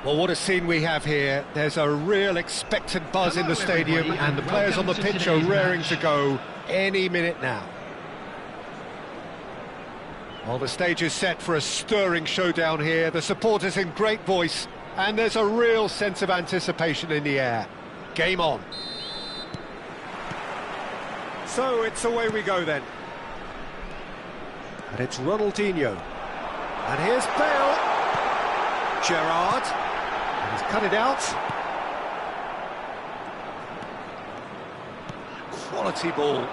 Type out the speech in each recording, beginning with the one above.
Well, what a scene we have here. There's a real expectant buzz in the stadium, and the players on the pitch are raring to go any minute now. Well, the stage is set for a stirring showdown here. The supporters in great voice, and there's a real sense of anticipation in the air. Game on. So it's away we go then. And it's Ronaldinho. And here's Bale. Gerrard. And he's cut it out. Quality ball.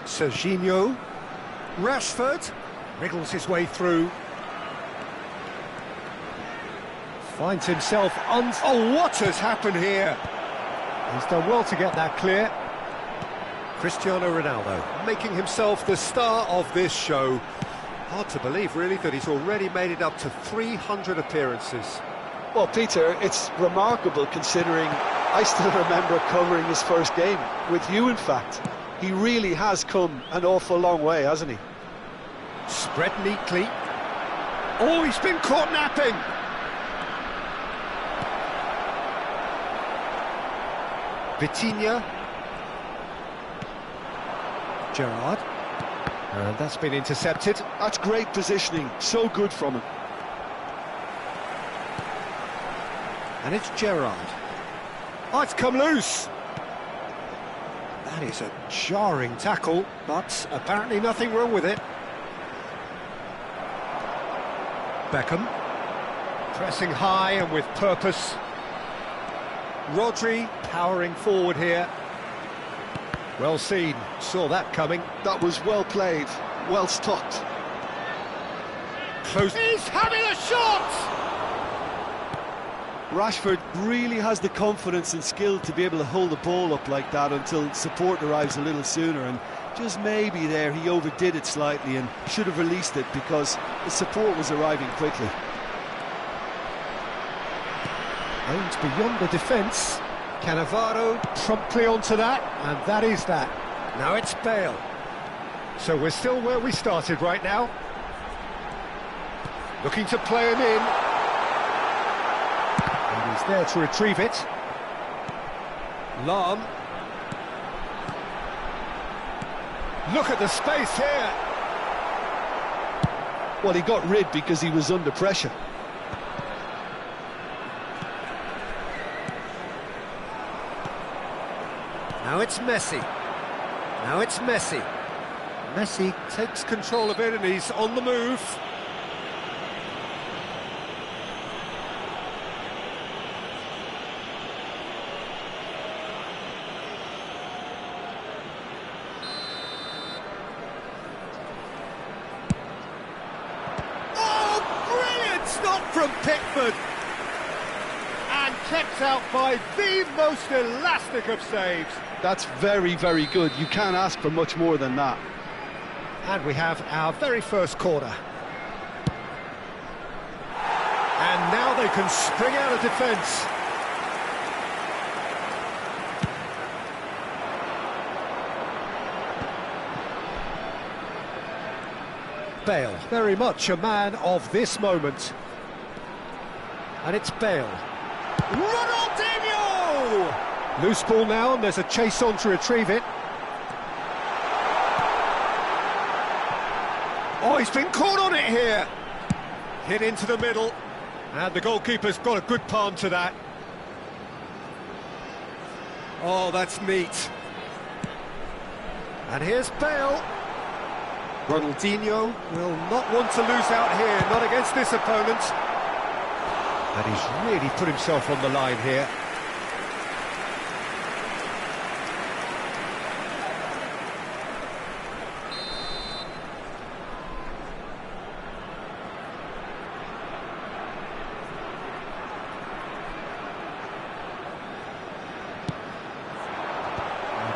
Serginho. Rashford. Wriggles his way through. Finds himself on... Oh, what has happened here? He's done well to get that clear. Cristiano Ronaldo making himself the star of this show. Hard to believe, really, that he's already made it up to 300 appearances. Well, Peter, it's remarkable considering I still remember covering his first game, with you in fact. He really has come an awful long way, hasn't he? Spread neatly. Oh, he's been caught napping! Vitinha. Gerrard. And that's been intercepted. That's great positioning, so good from him. And it's Gerrard. Oh, it's come loose! That is a jarring tackle, but apparently nothing wrong with it. Beckham. Pressing high and with purpose. Rodri powering forward here. Well seen, saw that coming. That was well played, well stopped. Close. He's having a shot! Rashford really has the confidence and skill to be able to hold the ball up like that until support arrives a little sooner, and just maybe there he overdid it slightly and should have released it because the support was arriving quickly. Aimed beyond the defence. Cannavaro promptly onto that, and that is that. Now it's Bale. So we're still where we started right now. Looking to play him in. And he's there to retrieve it. Lam. Look at the space here. Well, he got rid because he was under pressure. Now it's Messi. Now it's Messi. Messi takes control of it and he's on the move. Oh, brilliant stop from Pickford! And kept out by the most elastic of saves. That's very, very good. You can't ask for much more than that. And we have our very first corner. And now they can spring out of defence. Bale, very much a man of this moment. And it's Bale. Ronaldinho! Loose ball now, and there's a chase on to retrieve it. Oh, he's been caught on it here. Hit into the middle, and the goalkeeper's got a good palm to that. Oh, that's neat. And here's Bale. Ronaldinho will not want to lose out here, not against this opponent. And he's really put himself on the line here.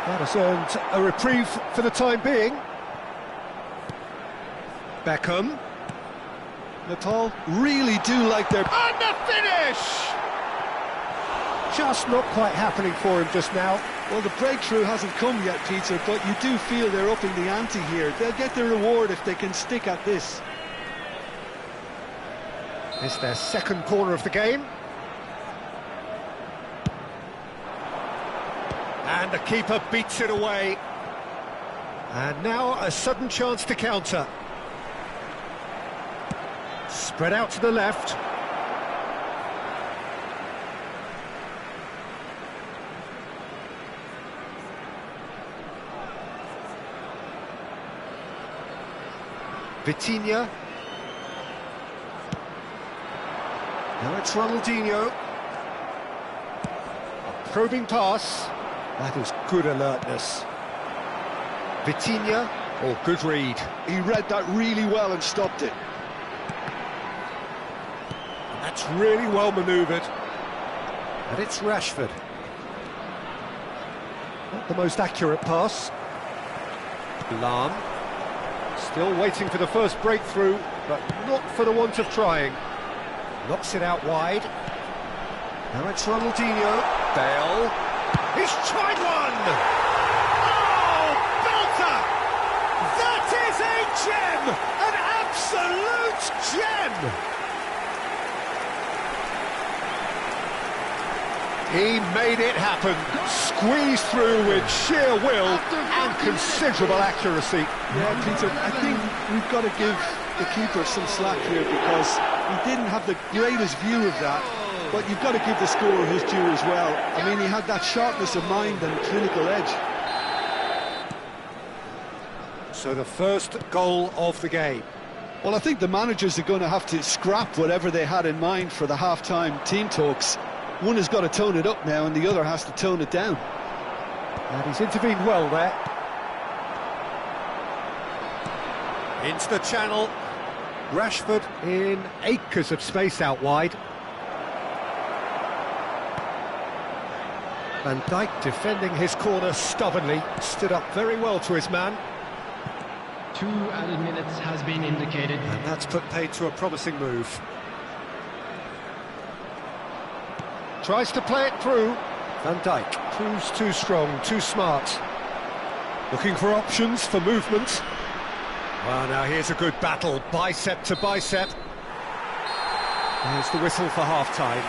That has earned a reprieve for the time being. Beckham. Nepal really do like their... And the finish! Just not quite happening for him just now. Well, the breakthrough hasn't come yet, Peter, but you do feel they're upping the ante here. They'll get their reward if they can stick at this. It's their second corner of the game. And the keeper beats it away. And now a sudden chance to counter. Spread out to the left. Vitinha. Now it's Ronaldinho. A probing pass. That is good alertness. Vitinha. Oh, good read. He read that really well and stopped it. That's really well manoeuvred. And it's Rashford. Not the most accurate pass. Lahm. Still waiting for the first breakthrough, but not for the want of trying. Knocks it out wide. Now it's Ronaldinho. Bale. He's tried one! Oh, belter! That is a gem! An absolute gem! He made it happen. Squeezed through with sheer will and considerable accuracy. Yeah, Peter, I think we've got to give the keeper some slack here because he didn't have the greatest view of that. But you've got to give the scorer his due as well. I mean, he had that sharpness of mind and clinical edge. So the first goal of the game. Well, I think the managers are going to have to scrap whatever they had in mind for the half-time team talks. One has got to tone it up now and the other has to tone it down. And he's intervened well there. Into the channel. Rashford in acres of space out wide. Van Dijk defending his corner stubbornly, stood up very well to his man. 2 added minutes has been indicated. And that's put paid to a promising move. Tries to play it through. Van Dijk proves too strong, too smart. Looking for options, for movement. Well, now here's a good battle, bicep to bicep. Here's the whistle for half-time.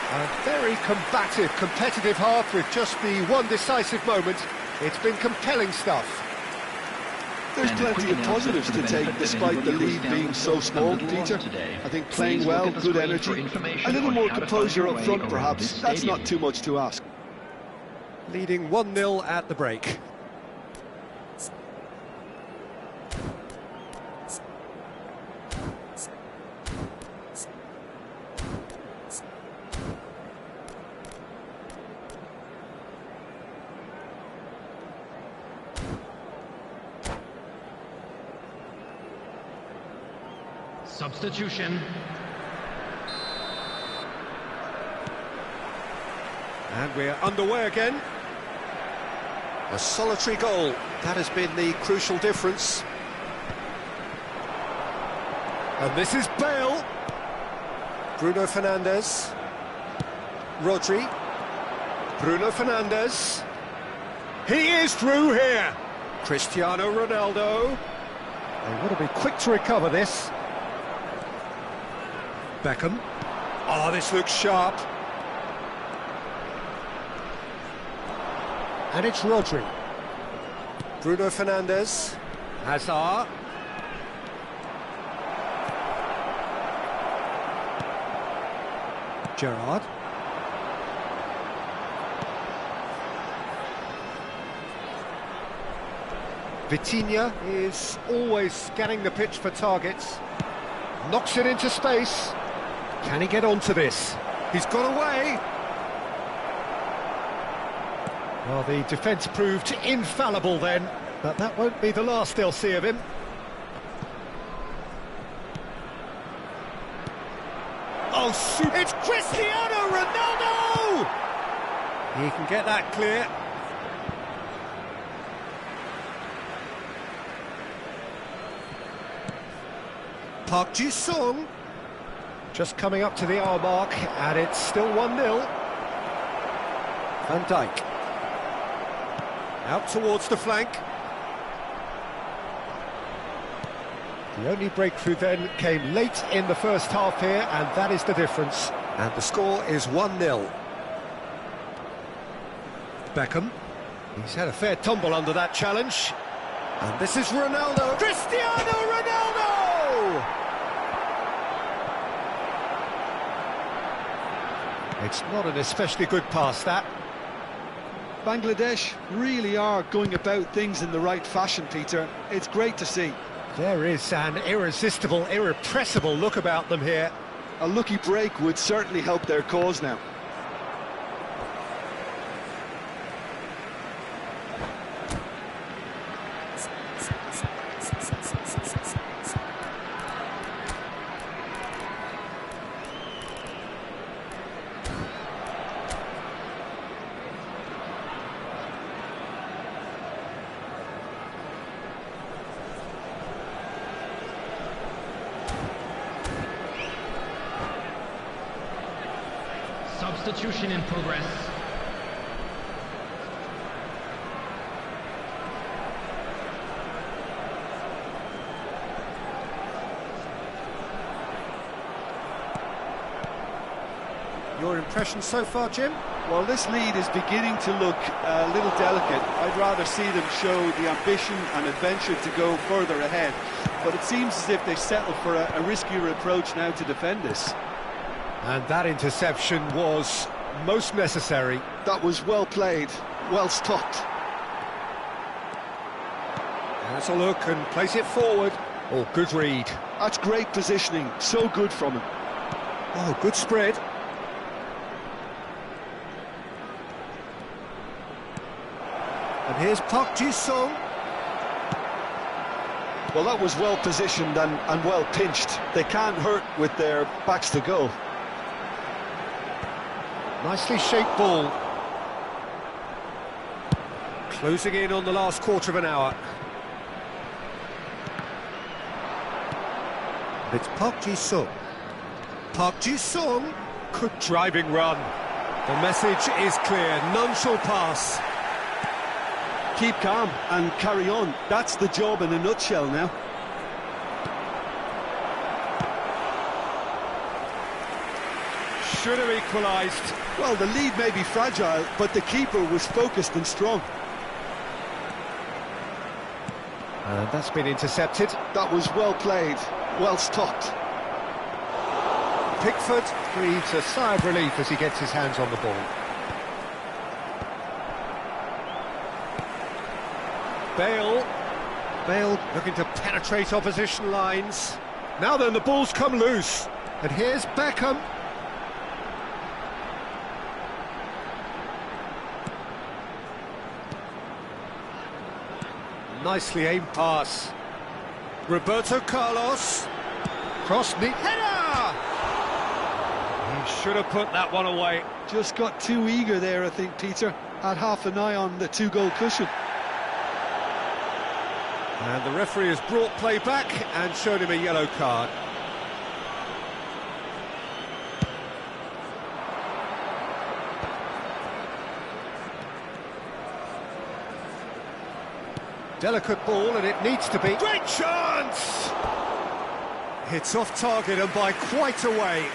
A very combative, competitive half with just the one decisive moment. It's been compelling stuff. There's plenty of positives to take despite the lead being so small, Peter. I think playing well, good energy, a little more composure up front perhaps, that's not too much to ask. Leading 1-0 at the break. Substitution. And we're underway again. A solitary goal, that has been the crucial difference. And this is Bale. Bruno Fernandes. Rodri. Bruno Fernandes. He is through here. Cristiano Ronaldo. They want to be quick to recover this. Beckham. Oh, this looks sharp. And it's Rodri. Bruno Fernandes. Hazard. Gerrard. Vitinha is always scanning the pitch for targets. Knocks it into space. Can he get onto this? He's got away. Well, the defence proved infallible then, but that won't be the last they'll see of him. Oh, super. It's Cristiano Ronaldo! He can get that clear. Park Ji-sung. Just coming up to the hour mark, and it's still 1-0. Van Dijk. Out towards the flank. The only breakthrough then came late in the first half here, and that is the difference. And the score is 1-0. Beckham. He's had a fair tumble under that challenge. And this is Ronaldo. Cristiano Ronaldo! It's not an especially good pass, that. Bangladesh really are going about things in the right fashion, Peter. It's great to see. There is an irresistible, irrepressible look about them here. A lucky break would certainly help their cause now. Substitution in progress. Your impression so far, Jim? Well, this lead is beginning to look a little delicate. I'd rather see them show the ambition and adventure to go further ahead. But it seems as if they settle for a riskier approach now to defend this. And that interception was most necessary. That was well played, well stopped. Has a look and place it forward. Oh, good read. That's great positioning, so good from him. Oh, good spread. And here's Park Ji-sung. Well, that was well positioned and well pinched. They can't hurt with their backs to goal. Nicely shaped ball. Closing in on the last quarter of an hour. It's Park Ji-sung. Park Ji-sung. Good driving run. The message is clear. None shall pass. Keep calm and carry on. That's the job in a nutshell now. Should have equalised. Well, the lead may be fragile, but the keeper was focused and strong. And that's been intercepted. That was well played, well stopped. Pickford breathes a sigh of relief as he gets his hands on the ball. Bale looking to penetrate opposition lines. Now then, the ball's come loose. And here's Beckham. Nicely aimed pass. Roberto Carlos. Cross neat header! He should have put that one away. Just got too eager there, I think, Peter. Had half an eye on the two-goal cushion. And the referee has brought play back and showed him a yellow card. Delicate ball, and it needs to be. Great chance! It's off target and by quite a way.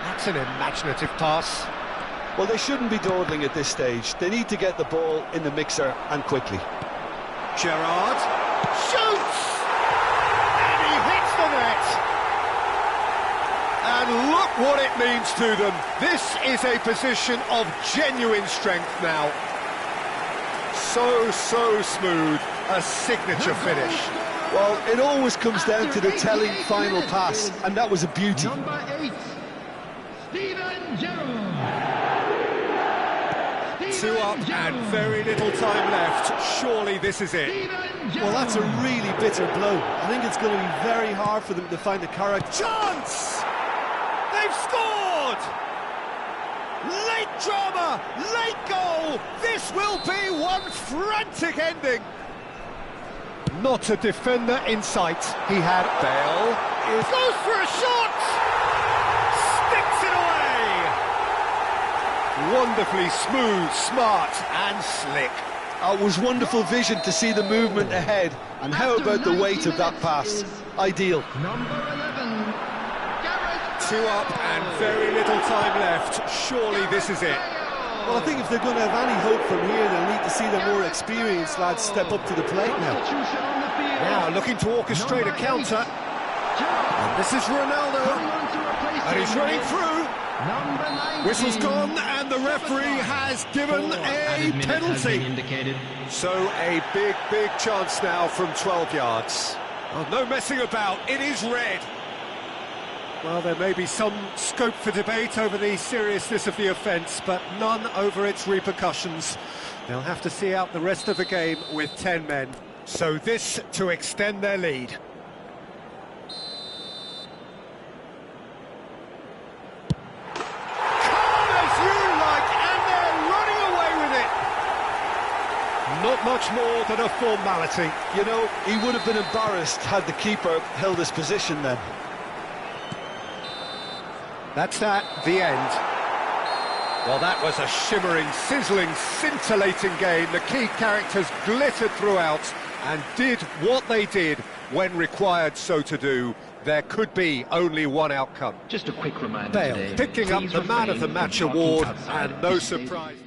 That's an imaginative pass. Well, they shouldn't be dawdling at this stage. They need to get the ball in the mixer and quickly. Gerrard shoots! And he hits the net! And look what it means to them. This is a position of genuine strength now. So smooth. A signature finish. Well, it always comes down to the telling final pass, and that was a beauty. Number 8, Steven Gerrard. Two up and very little time left. Surely this is it. Well, that's a really bitter blow. I think it's going to be very hard for them to find the character. Chance! They've scored! Late drama, late goal. This will be one frantic ending. Not a defender in sight. He had Bale. Goes for a shot! Sticks it away! Wonderfully smooth, smart and slick. It was wonderful vision to see the movement ahead, and how about the weight of that pass? Ideal. Number 11, Gareth 2 up and very little time left. Surely this is it. Well, I think if they're going to have any hope from here, they'll need to see the more experienced lads step up to the plate now. Now looking to orchestrate a counter. And this is Ronaldo. And he's running through. Whistle's gone and the referee has given a penalty. So a big chance now from 12 yards. Oh, no messing about, it is red. Well, there may be some scope for debate over the seriousness of the offence, but none over its repercussions. They'll have to see out the rest of the game with 10 men. So this to extend their lead. Not much more than a formality. You know, he would have been embarrassed had the keeper held his position then. That's the end. Well, that was a shimmering, sizzling, scintillating game. The key characters glittered throughout and did what they did when required so to do. There could be only one outcome. Just a quick reminder Bale today, picking up please the Man of the refrain Match from talking award, outside and no this stage. surprise.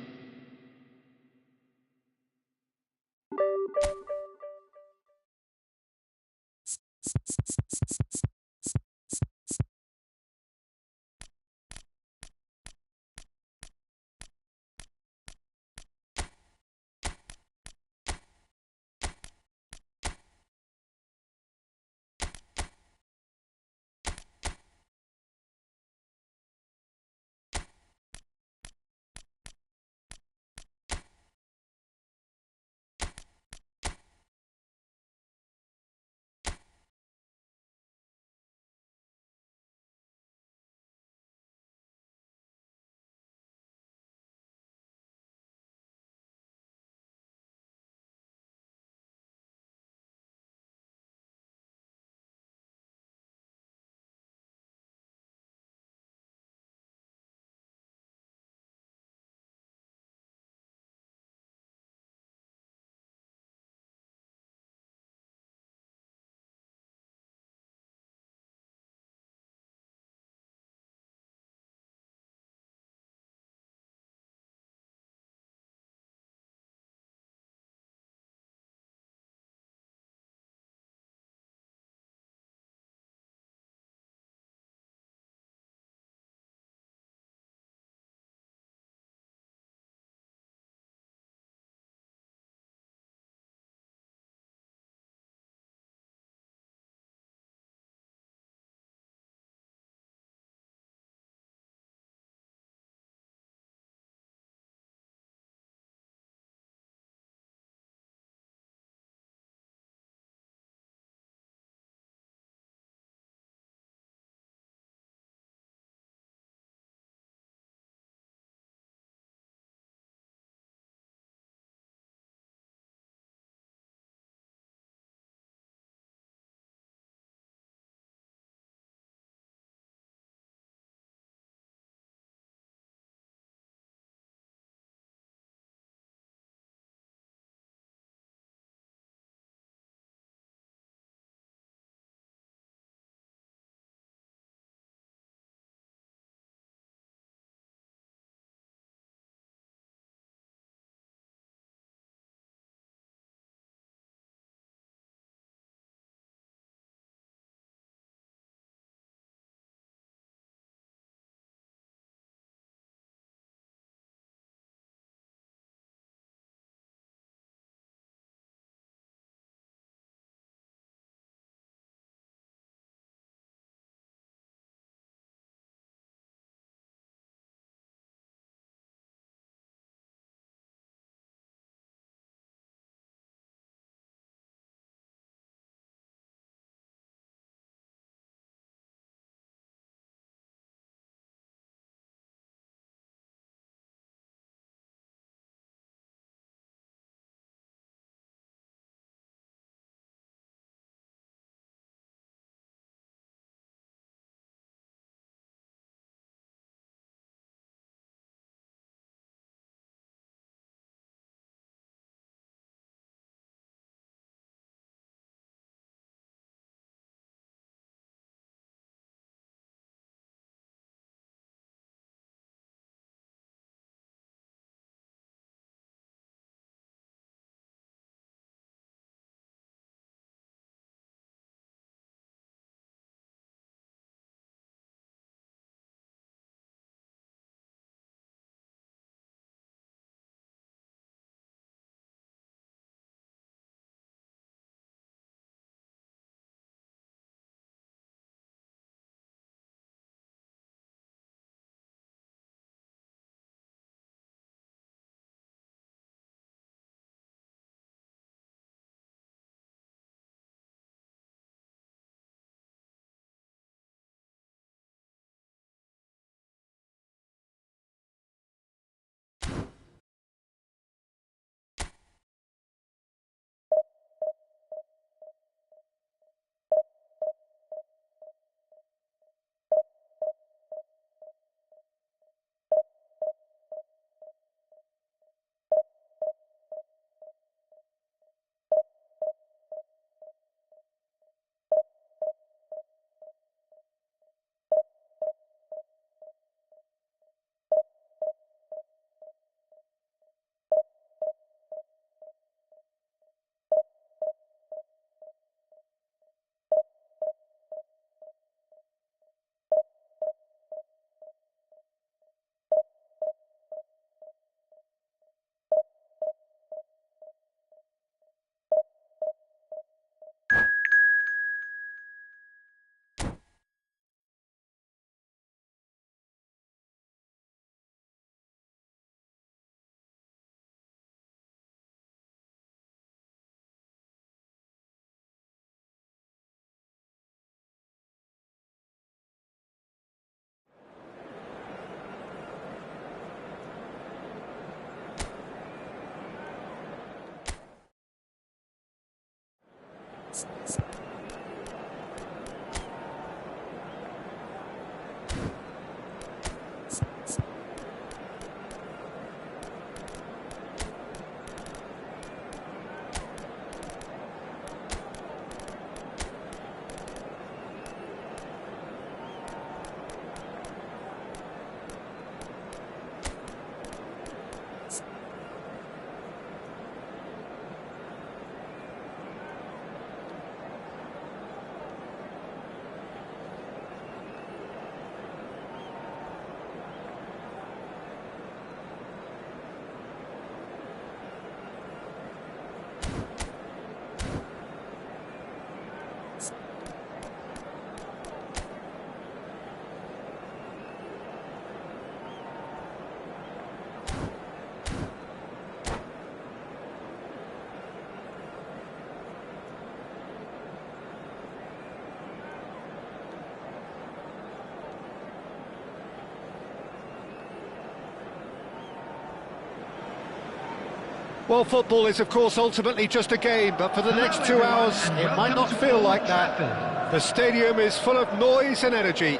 Well, football is, of course, ultimately just a game, but for the next 2 hours, it might not feel like that. The stadium is full of noise and energy.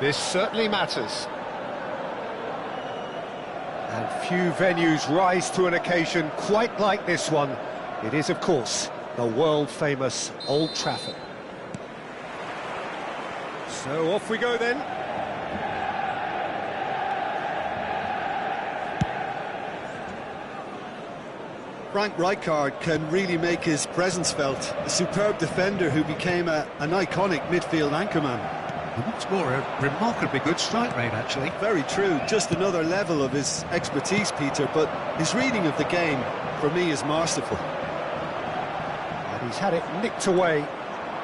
This certainly matters. And few venues rise to an occasion quite like this one. It is, of course, the world-famous Old Trafford. So off we go then. Frank Rijkaard can really make his presence felt. A superb defender who became an iconic midfield anchorman. What's more, a remarkably good strike rate, actually. Very true, just another level of his expertise, Peter, but his reading of the game, for me, is masterful. And he's had it nicked away.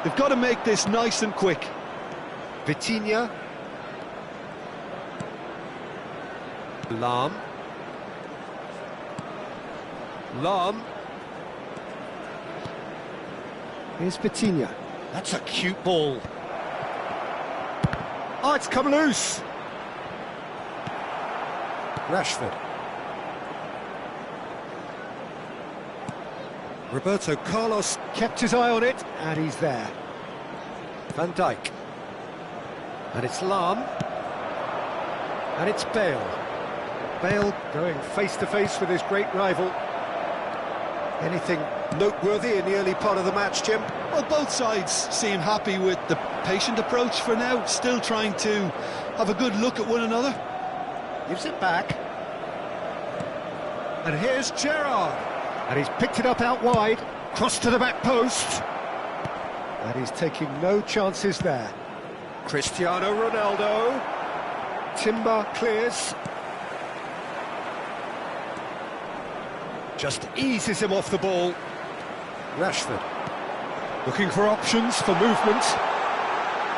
They've got to make this nice and quick. Vitinha. Lahm. Here's Vitinha. That's a cute ball. Oh, it's come loose. Rashford. Roberto Carlos kept his eye on it, and he's there. Van Dijk. And it's Lahm. And it's Bale. Bale going face-to-face with his great rival. Anything noteworthy in the early part of the match, Jim? Well, both sides seem happy with the patient approach for now, still trying to have a good look at one another. Gives it back. And here's Gerrard. And he's picked it up out wide, cross to the back post. And he's taking no chances there. Cristiano Ronaldo. Timber clears. Just eases him off the ball. Rashford. Looking for options for movement.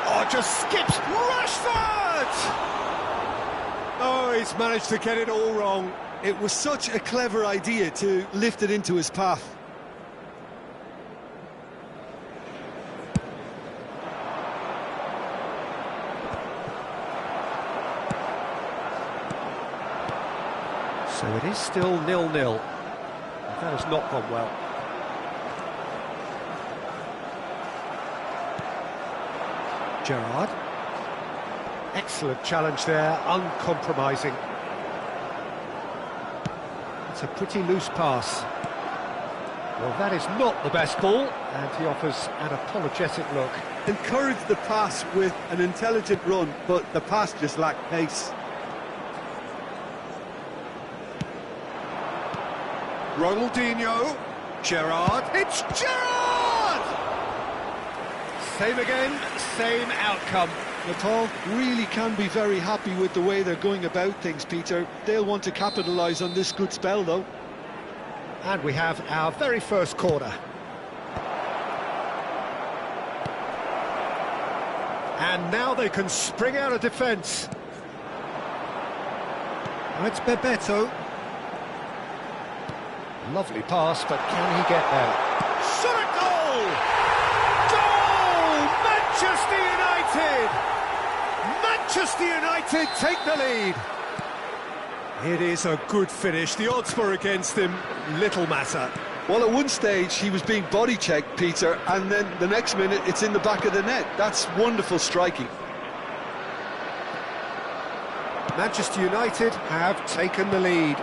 Oh, just skips Rashford! Oh, he's managed to get it all wrong. It was such a clever idea to lift it into his path. So it is still 0-0. That has not gone well. Gerrard. Excellent challenge there, uncompromising. It's a pretty loose pass. Well, that is not the best ball, and he offers an apologetic look. Encouraged the pass with an intelligent run, but the pass just lacked pace. Ronaldinho, Gerrard, it's Gerrard! Same again, same outcome. Natal really can be very happy with the way they're going about things, Peter. They'll want to capitalise on this good spell, though. And we have our very first corner. And now they can spring out of defence. And it's Bebeto. Lovely pass, but can he get there? Shot at goal! Goal! Manchester United! Manchester United take the lead. It is a good finish. The odds were against him. Little matter. Well, at one stage he was being body checked, Peter, and then the next minute it's in the back of the net. That's wonderful striking. Manchester United have taken the lead.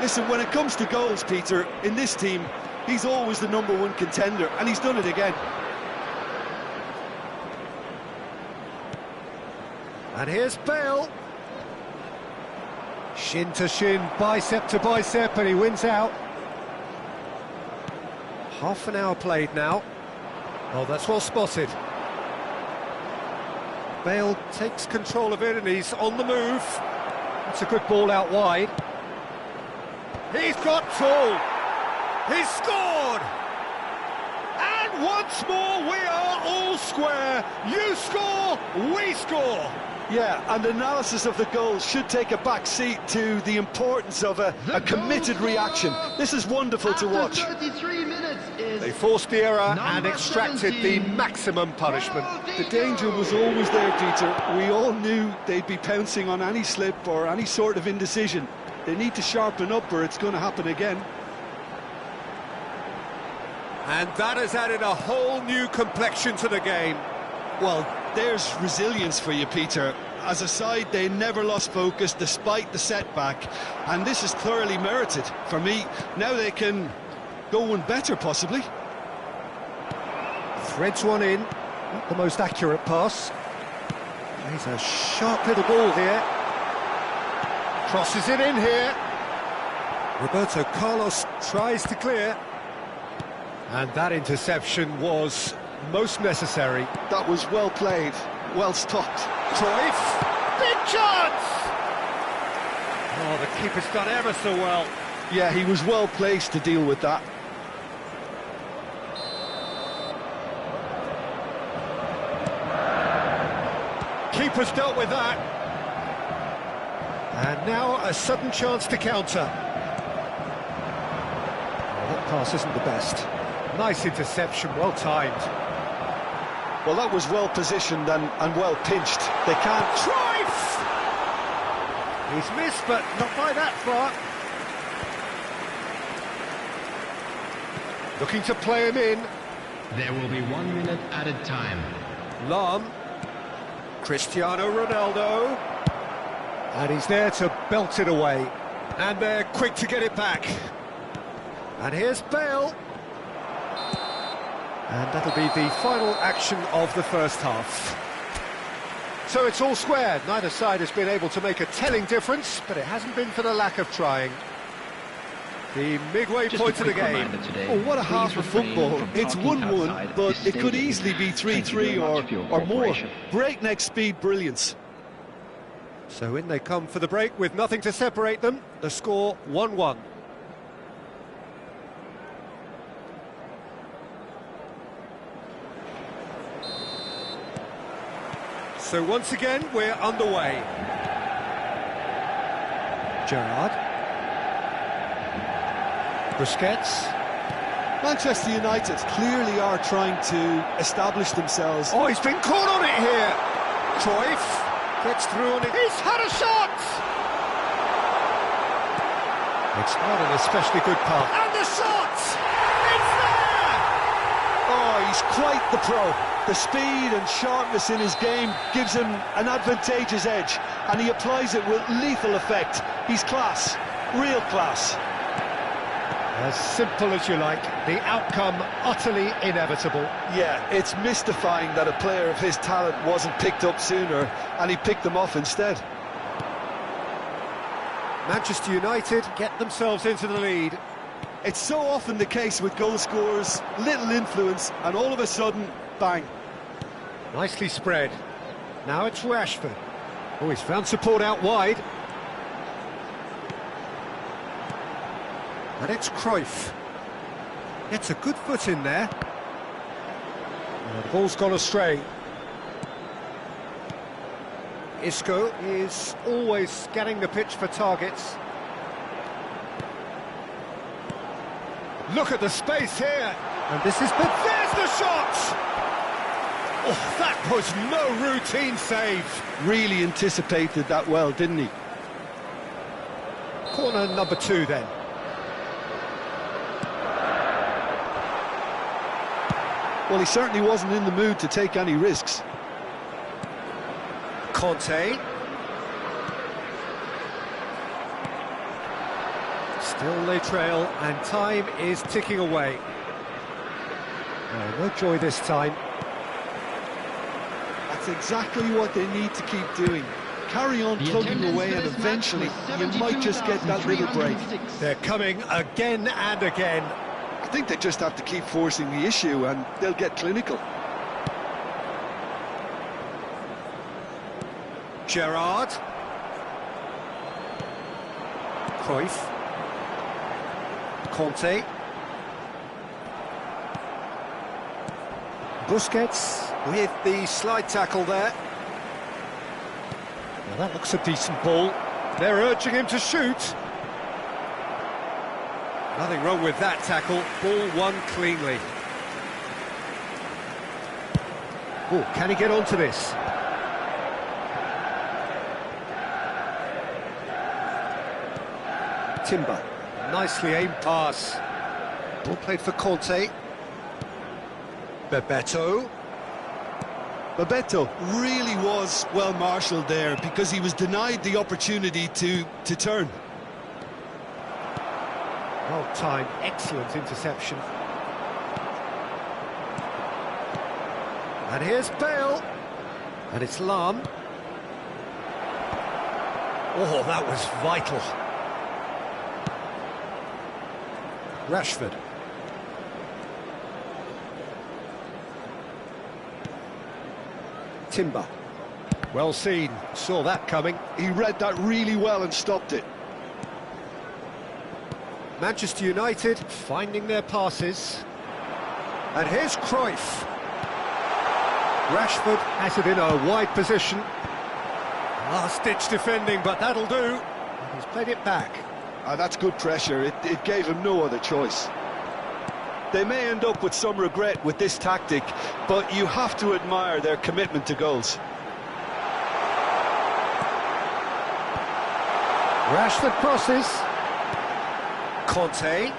Listen, when it comes to goals, Peter, in this team, he's always the #1 contender, and he's done it again. And here's Bale. Shin to shin, bicep to bicep, and he wins out. Half an hour played now. Oh, that's well spotted. Bale takes control of it and he's on the move. It's a good ball out wide. He's got full. He's scored. And once more we are all square. You score, we score. Yeah, and analysis of the goal should take a back seat to the importance of a committed reaction. This is wonderful to watch. 33 minutes is They forced the error and number extracted 17. the maximum punishment. The danger was always there, Peter. We all knew they'd be pouncing on any slip or any sort of indecision. They need to sharpen up or it's going to happen again. And that has added a whole new complexion to the game. Well, there's resilience for you, Peter. As a side, they never lost focus despite the setback, and this is thoroughly merited. For me, now they can go one better, possibly. Threads one in, not the most accurate pass. He's a sharp little ball here. Crosses it in here. Roberto Carlos tries to clear. And that interception was most necessary. That was well played, well stopped. Cruyff, big chance! Oh, the keeper's done ever so well. Yeah, he was well placed to deal with that. Keeper's dealt with that. And now a sudden chance to counter. Oh, that pass isn't the best. Nice interception, well timed. Well, that was well positioned and well pinched. They can't... Cruyff! He's missed, but not by that far. Looking to play him in. There will be 1 minute added time. Lahm. Cristiano Ronaldo. And he's there to belt it away. And they're quick to get it back. And here's Bale. And that'll be the final action of the first half. So it's all square. Neither side has been able to make a telling difference, but it hasn't been for the lack of trying. The midway point of the game. Oh, what a half of football. It's 1-1, but it could easily be 3-3 or more. Breakneck speed brilliance. So in they come for the break with nothing to separate them. The score 1-1. So once again, we're underway. Gerrard. Busquets. Manchester United clearly are trying to establish themselves. Oh, he's been caught on it here. Cruyff gets through on it. He's had a shot! It's not an especially good pass. And the shot! It's there! Oh, he's quite the pro. The speed and sharpness in his game gives him an advantageous edge, and he applies it with lethal effect. He's class, real class. As simple as you like, the outcome utterly inevitable. Yeah, it's mystifying that a player of his talent wasn't picked up sooner, and he picked them off instead. Manchester United get themselves into the lead. It's so often the case with goal scorers, little influence, and all of a sudden, bang. Nicely spread. Now it's Rashford. Oh, he's found support out wide. And it's Cruyff. Gets a good foot in there. And the ball's gone astray. Isco is always scanning the pitch for targets. Look at the space here. And this is... But there's the shot! Oh, that was no routine save. Really anticipated that well, didn't he? Corner number 2 then. Well, he certainly wasn't in the mood to take any risks. Conte. Still they trail, and time is ticking away. No joy this time. That's exactly what they need to keep doing. Carry on plugging away, and eventually you might just get that little break. They're coming again and again. I think they just have to keep forcing the issue and they'll get clinical. Gerrard. Cruyff. Conte. Busquets with the slide tackle there. Well, that looks a decent ball. They're urging him to shoot. Nothing wrong with that tackle. Ball won cleanly. Oh, can he get onto this? Timber. Nicely aimed pass. Ball played for Conte. Bebeto. Bebeto really was well marshalled there because he was denied the opportunity to turn. Well timed, excellent interception. And here's Bale. And it's Lam. Oh, that was vital. Rashford. Timber. Well seen, saw that coming. He read that really well and stopped it. Manchester United finding their passes. And here's Cruyff. Rashford has it in a wide position. Last-ditch defending, but that'll do. And he's played it back. That's good pressure. It gave him no other choice. They may end up with some regret with this tactic, but you have to admire their commitment to goals. Rashford crosses. Conte.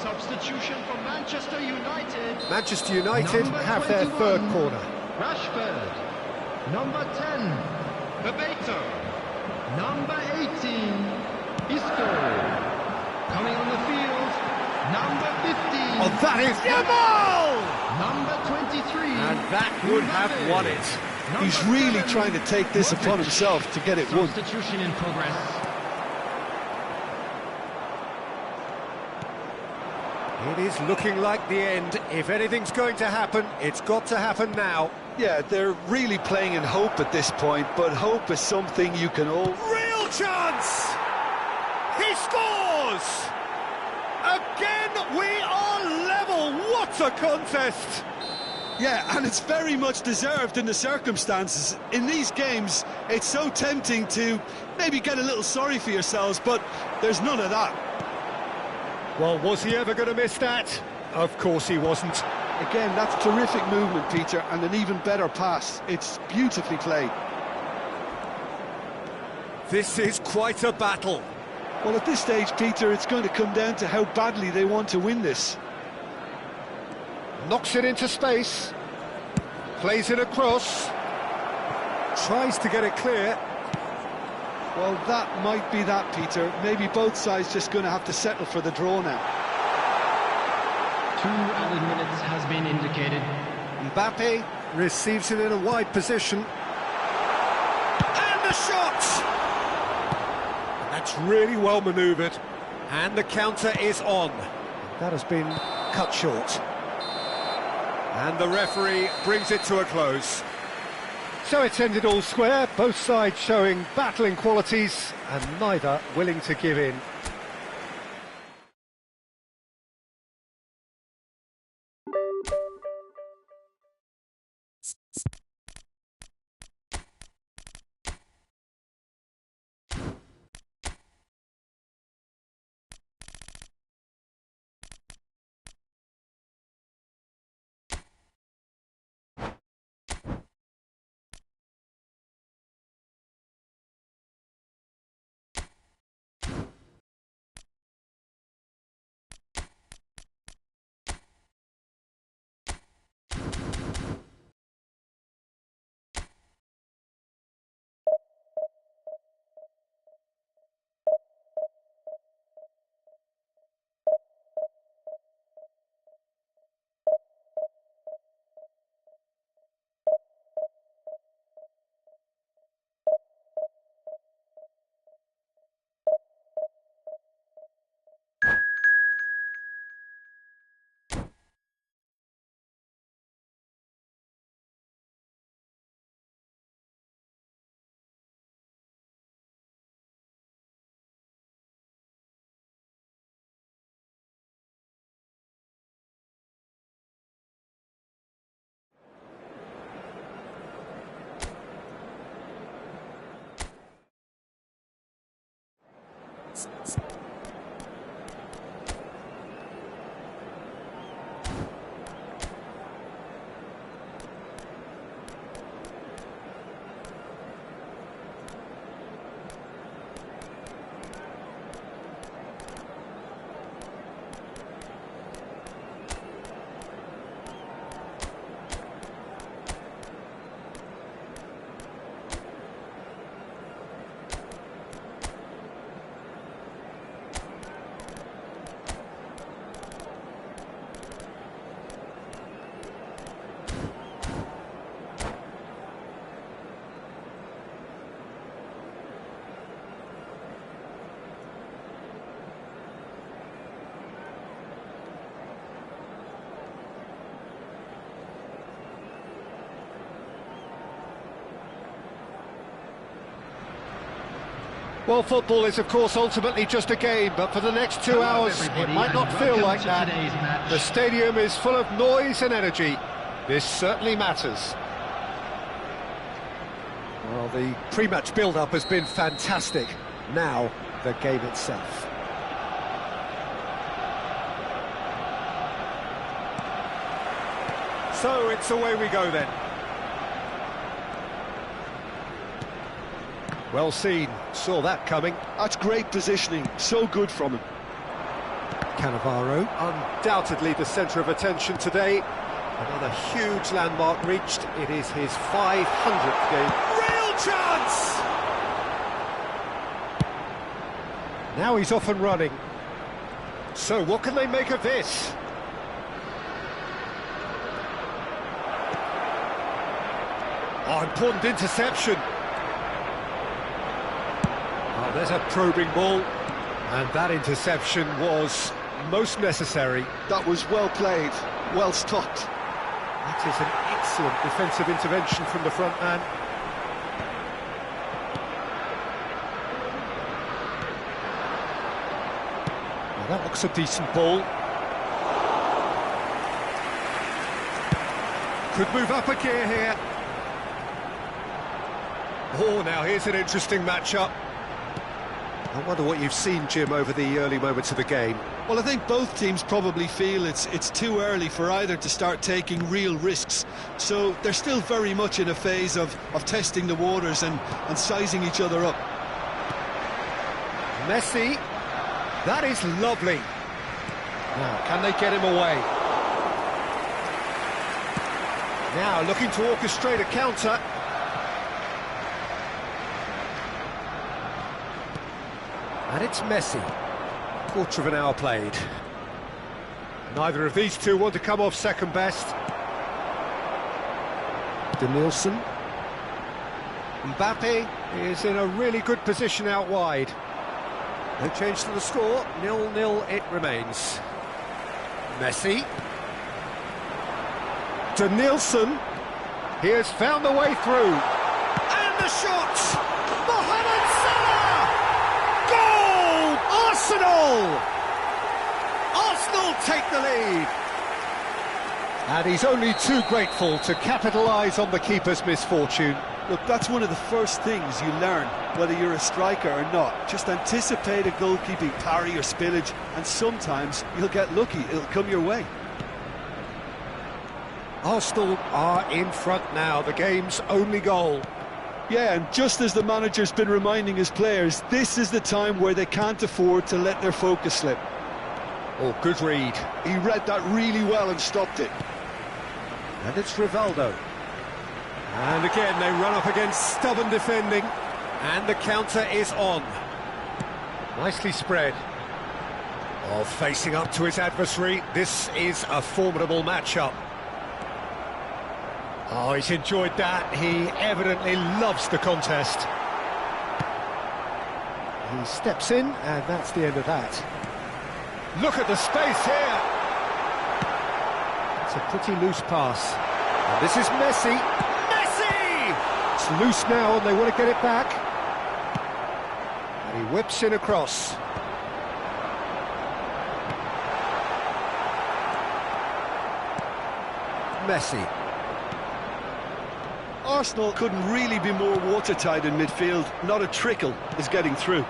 Substitution for Manchester United. Manchester United Number have their 21, third corner. Rashford. Number 10, Bebeto. Number 18, Isco. Coming on the field, number 15. Oh, that is Yamal! Number 23. And that would have won it. He's really trying to take this upon himself to get it won. Substitution in progress. It is looking like the end. If anything's going to happen, it's got to happen now. Yeah, they're really playing in hope at this point, but hope is something you can all... Real chance! He scores! Again, we are level. What a contest! Yeah, and it's very much deserved in the circumstances. In these games, it's so tempting to maybe get a little sorry for yourselves, but there's none of that. Well, was he ever going to miss that? Of course he wasn't. Again, that's terrific movement, Peter, and an even better pass. It's beautifully played. This is quite a battle. Well, at this stage, Peter, it's going to come down to how badly they want to win this. Knocks it into space. Plays it across. Tries to get it clear. Well, that might be that, Peter. Maybe both sides just going to have to settle for the draw now. 2 added minutes has been indicated. Mbappe receives it in a wide position. And the shot! That's really well manoeuvred. And the counter is on. That has been cut short. And the referee brings it to a close. So it's ended all square, both sides showing battling qualities and neither willing to give in. Well, football is, of course, ultimately just a game, but for the next 2 hours, it might not feel like that. The stadium is full of noise and energy. This certainly matters. Well, the pre-match build-up has been fantastic. Now, the game itself. So, it's away we go then. Well seen, saw that coming. That's great positioning, so good from him. Cannavaro, undoubtedly the centre of attention today. Another huge landmark reached. It is his 500th game. Real chance! Now he's off and running. So what can they make of this? Oh, important interception. Oh, there's a probing ball. And that interception was most necessary. That was well played, well stopped. That is an excellent defensive intervention from the front man. Well, that looks a decent ball. Could move up a gear here. Oh, now here's an interesting matchup. I wonder what you've seen, Jim, over the early moments of the game. Well, I think both teams probably feel it's too early for either to start taking real risks. So they're still very much in a phase of testing the waters and sizing each other up. Messi, that is lovely. Now, can they get him away? Now, looking to orchestrate a counter. And it's Messi. Quarter of an hour played. Neither of these two want to come off second best. Dinne. Mbappe is in a really good position out wide. No change to the score, 0-0 it remains. Messi. Dinne. He has found the way through. And the shot! Mohamed Salah! Goal! Arsenal! Arsenal take the lead. And he's only too grateful to capitalise on the keeper's misfortune. Look, that's one of the first things you learn, whether you're a striker or not. Just anticipate a goalkeeping parry or spillage, and sometimes you'll get lucky, it'll come your way. Arsenal are in front now, the game's only goal. Yeah, and just as the manager's been reminding his players, this is the time where they can't afford to let their focus slip. Oh, good read. He read that really well and stopped it. And it's Rivaldo. And again, they run up against stubborn defending. And the counter is on. Nicely spread. Oh, facing up to his adversary. This is a formidable matchup. Oh, he's enjoyed that. He evidently loves the contest. He steps in, and that's the end of that. Look at the space here. It's a pretty loose pass. And this is Messi. Messi! It's loose now, and they want to get it back. And he whips in across. Messi. Arsenal couldn't really be more watertight in midfield. Not a trickle is getting through.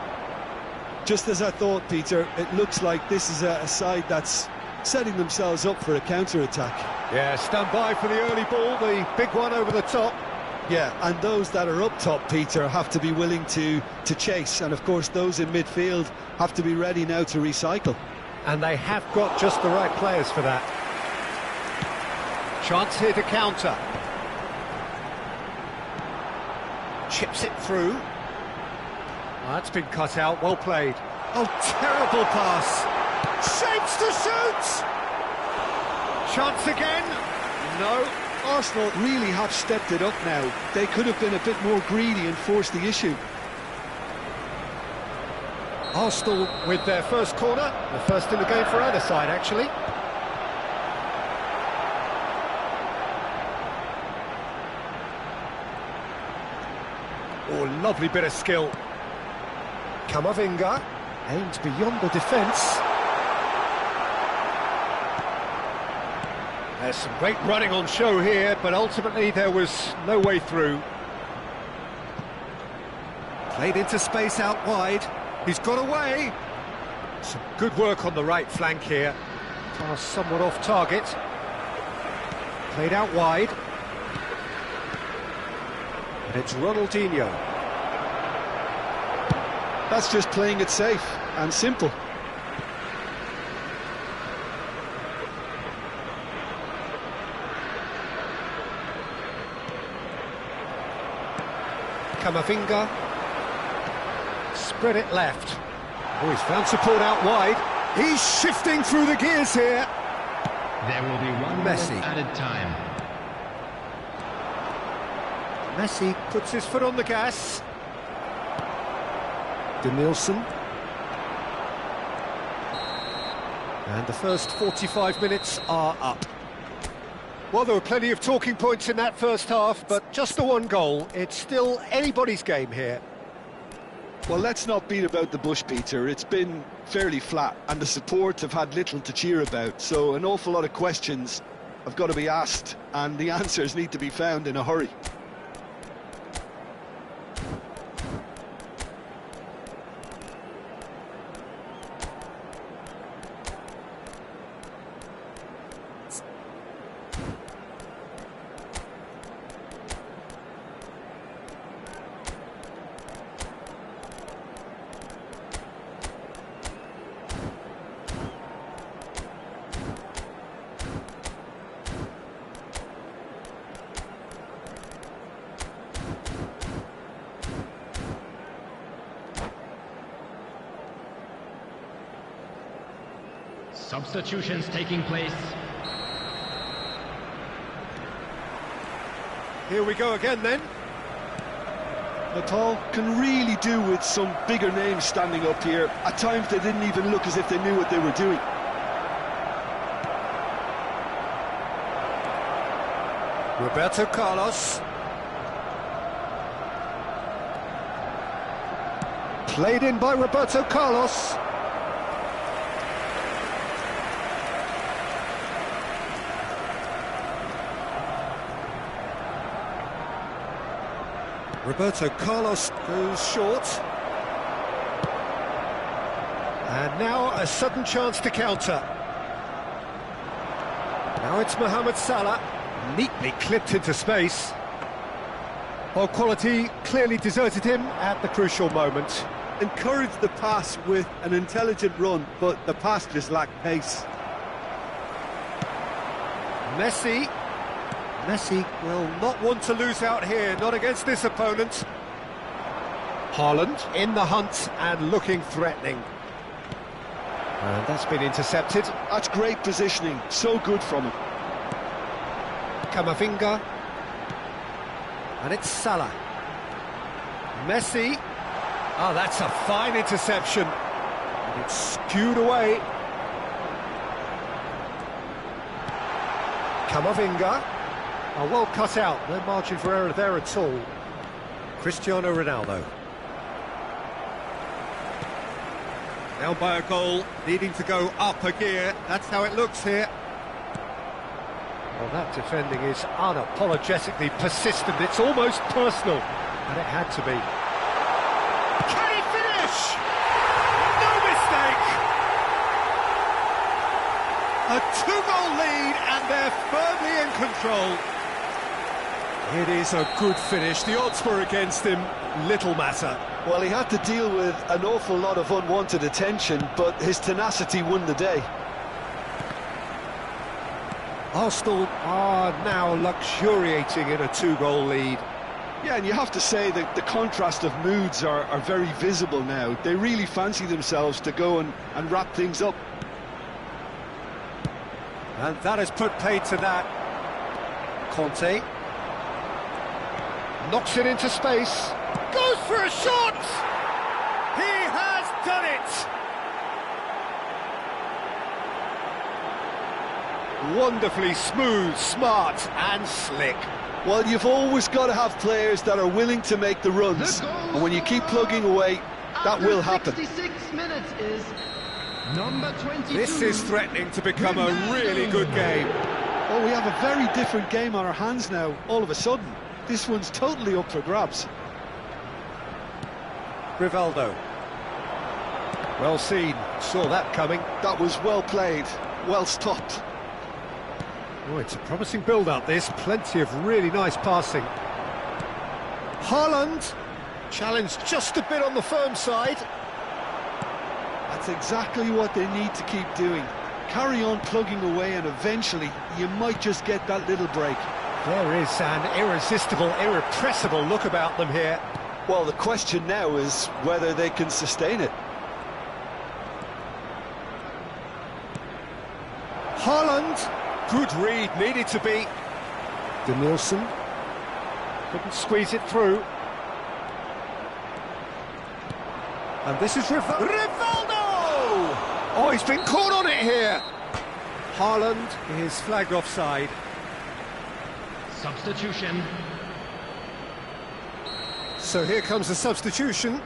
Just as I thought, Peter, it looks like this is a side that's setting themselves up for a counter-attack. Yeah, stand by for the early ball, the big one over the top. Yeah, and those that are up top, Peter, have to be willing to chase. And, of course, those in midfield have to be ready now to recycle. And they have got just the right players for that. Chance here to counter. Chips it through. Oh, that's been cut out, well played. Oh, terrible pass. Shapes to shoot! Chance again. No. Arsenal really have stepped it up now. They could have been a bit more greedy and forced the issue. Arsenal with their first corner. The first in the game for either side, actually. Oh, lovely bit of skill. Kamavinga aimed beyond the defence. There's some great running on show here, but ultimately there was no way through. Played into space out wide. He's got away. Some good work on the right flank here. Pass somewhat off target. Played out wide. And it's Ronaldinho. That's just playing it safe and simple. Kamavinga. Spread it left. Oh, he's found support out wide. He's shifting through the gears here. There will be one Messi. added time. Messi puts his foot on the gas. Dinne. And the first 45 minutes are up. Well, there were plenty of talking points in that first half, but just the one goal. It's still anybody's game here. Well, let's not beat about the bush, Peter. It's been fairly flat, and the support have had little to cheer about. So an awful lot of questions have got to be asked, and the answers need to be found in a hurry. Substitutions taking place. Here we go again then. Nepal can really do with some bigger names standing up here. At times they didn't even look as if they knew what they were doing. Roberto Carlos. Played in by Roberto Carlos. Roberto Carlos goes short. And now a sudden chance to counter. Now it's Mohamed Salah, neatly clipped into space. Ball quality clearly deserted him at the crucial moment. Encouraged the pass with an intelligent run, but the pass just lacked pace. Messi will not want to lose out here, not against this opponent. Haaland in the hunt and looking threatening. And that's been intercepted. That's great positioning, so good from him. Camavinga. And it's Salah. Messi. Oh, that's a fine interception. And it's skewed away. Camavinga. Oh, well cut out. No margin for error there at all. Cristiano Ronaldo. Down by a goal, needing to go up a gear. That's how it looks here. Well, that defending is unapologetically persistent. It's almost personal, and it had to be. Can he finish? No mistake! A two-goal lead, and they're firmly in control. It is a good finish. The odds were against him. Little matter. Well, he had to deal with an awful lot of unwanted attention, but his tenacity won the day. Arsenal are now luxuriating in a two-goal lead. Yeah, and you have to say that the contrast of moods are very visible now. They really fancy themselves to go and wrap things up. And that has put paid to that. Conte. Knocks it into space. Goes for a shot! He has done it! Wonderfully smooth, smart and slick. Well, you've always got to have players that are willing to make the runs. And when you keep plugging away, that will happen. 66 minutes is number 22. This is threatening to become a really good game. Oh, we have a very different game on our hands now, all of a sudden. This one's totally up for grabs. Rivaldo. Well seen, saw that coming. That was well played, well stopped. Oh, it's a promising build-up, this. Plenty of really nice passing. Haaland, challenged just a bit on the firm side. That's exactly what they need to keep doing. Carry on plugging away and eventually you might just get that little break. There is an irresistible, irrepressible look about them here. Well, the question now is whether they can sustain it. Haaland, good read, needed to be. Dinne couldn't squeeze it through. And this is Rivaldo! Oh, he's been caught on it here. Haaland is flagged offside. Substitution. So here comes the substitution.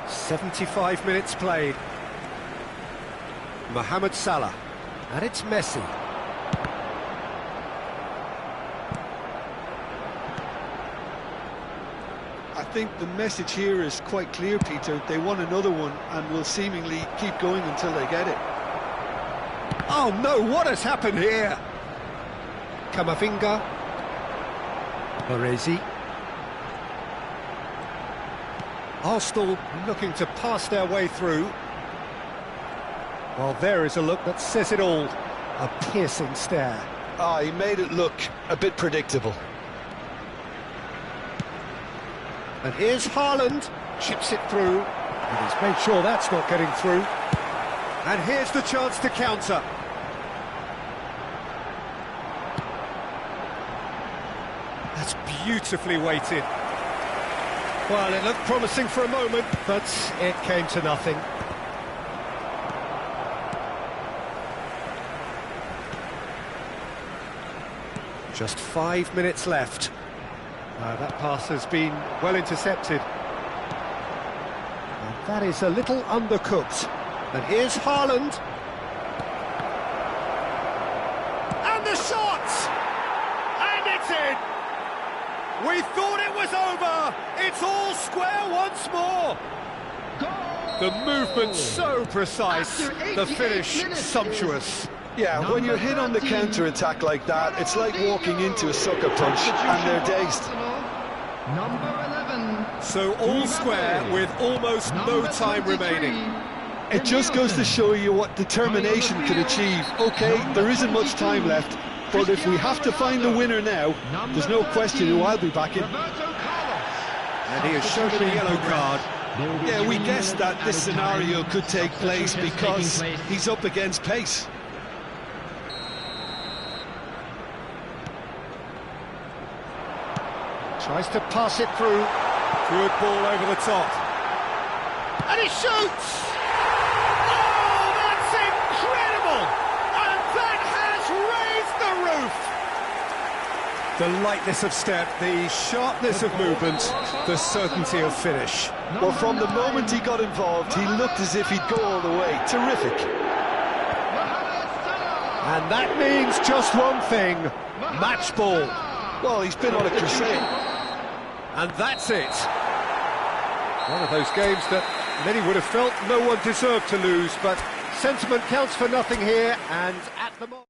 "75 minutes played. Mohamed Salah. And it's Messi. I think the message here is quite clear, Peter. They want another one and will seemingly keep going until they get it. Oh no, what has happened here? Camavinga. Baresi. Arsenal looking to pass their way through. Well, there is a look that says it all. A piercing stare. Ah, he made it look a bit predictable. And here's Haaland. Chips it through. And he's made sure that's not getting through. And here's the chance to counter. That's beautifully weighted. Well, it looked promising for a moment, but it came to nothing. Just 5 minutes left. That pass has been well intercepted. And that is a little undercooked. And here's Haaland. And the shot! And it's in! We thought it was over! It's all square once more! The movement so precise, the finish sumptuous. Yeah, when you're hit on the counter-attack like that, it's like walking into a sucker punch and they're dazed. Number 11. So all square with almost no time remaining. It just goes to show you what determination can achieve. Okay, there isn't much time left, but if we have to find the winner now, there's no question who I'll be backing. And he has shown him a yellow card. Yeah, we guessed that this scenario could take place because he's up against pace. Tries to pass it through. Good ball over the top. And he shoots! Oh, that's incredible! And that has raised the roof! The lightness of step, the sharpness of movement, the certainty of finish. Well, from the moment he got involved, he looked as if he'd go all the way. Terrific. And that means just one thing, match ball. Well, he's been on a crusade. And that's it. One of those games that many would have felt no one deserved to lose, but sentiment counts for nothing here, and at the moment...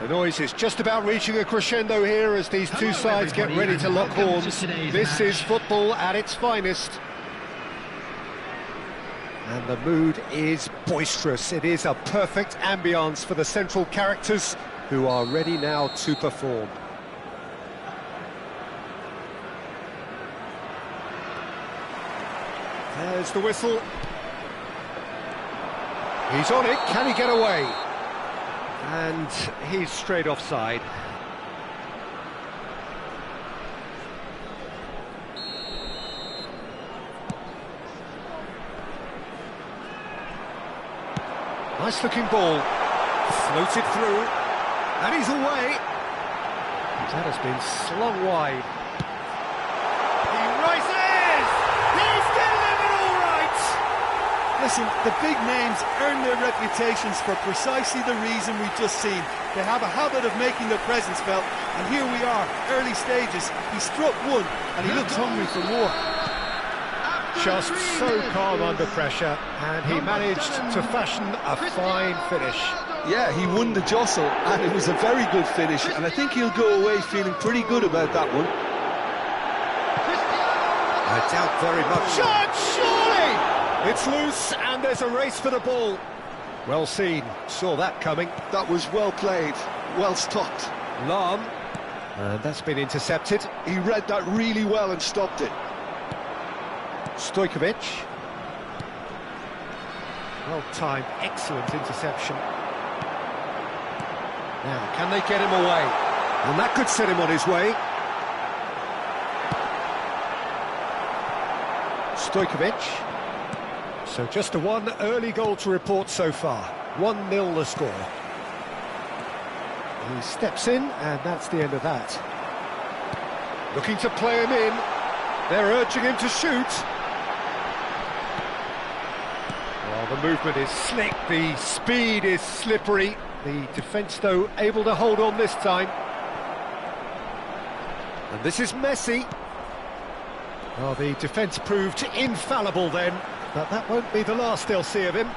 The noise is just about reaching a crescendo here as these two sides get ready to lock horns. This is football at its finest. And the mood is boisterous. It is a perfect ambience for the central characters who are ready now to perform. There's the whistle. He's on it. Can he get away? And he's straight offside. Nice looking ball. Floated through. And he's away. That has been slung wide. He rises! He's delivered all right! Listen, the big names earn their reputations for precisely the reason we've just seen. They have a habit of making their presence felt, and here we are, early stages. He struck one, and he looks hungry for more. Just so calm under pressure, and he managed to fashion a fine finish. Yeah, he won the jostle, and it was a very good finish, and I think he'll go away feeling pretty good about that one. I doubt very much. Shot, surely! It's loose, and there's a race for the ball. Well seen, saw that coming. That was well played, well stopped. Lam, and that's been intercepted. He read that really well and stopped it. Stojkovic. Well-timed, excellent interception. Now, can they get him away? And that could set him on his way. Stojkovic. So just a one early goal to report so far. 1-0 the score. He steps in, and that's the end of that. Looking to play him in. They're urging him to shoot. Well, the movement is slick, the speed is slippery. The defence, though, able to hold on this time. And this is Messi. Well, the defence proved infallible then, but that won't be the last they'll see of him.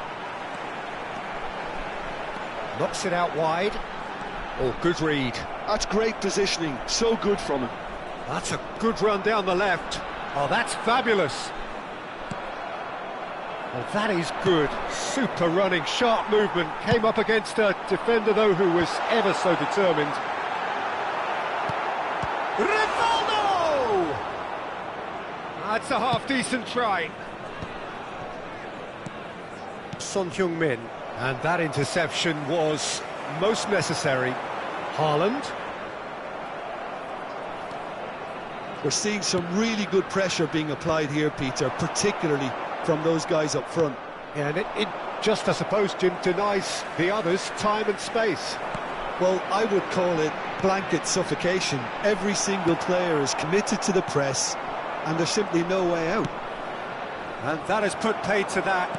Knocks it out wide. Oh, good read. That's great positioning, so good from him. That's a good run down the left. Oh, that's fabulous. Well, that is good. Super running, sharp movement. Came up against a defender, though, who was ever so determined. Rivaldo! That's a half-decent try. Son Heung-min. And that interception was most necessary. Haaland. We're seeing some really good pressure being applied here, Peter, particularly from those guys up front. Yeah, and it just, I suppose, Jim, denies the others time and space. Well, I would call it blanket suffocation. Every single player is committed to the press, and there's simply no way out. And that has put paid to that.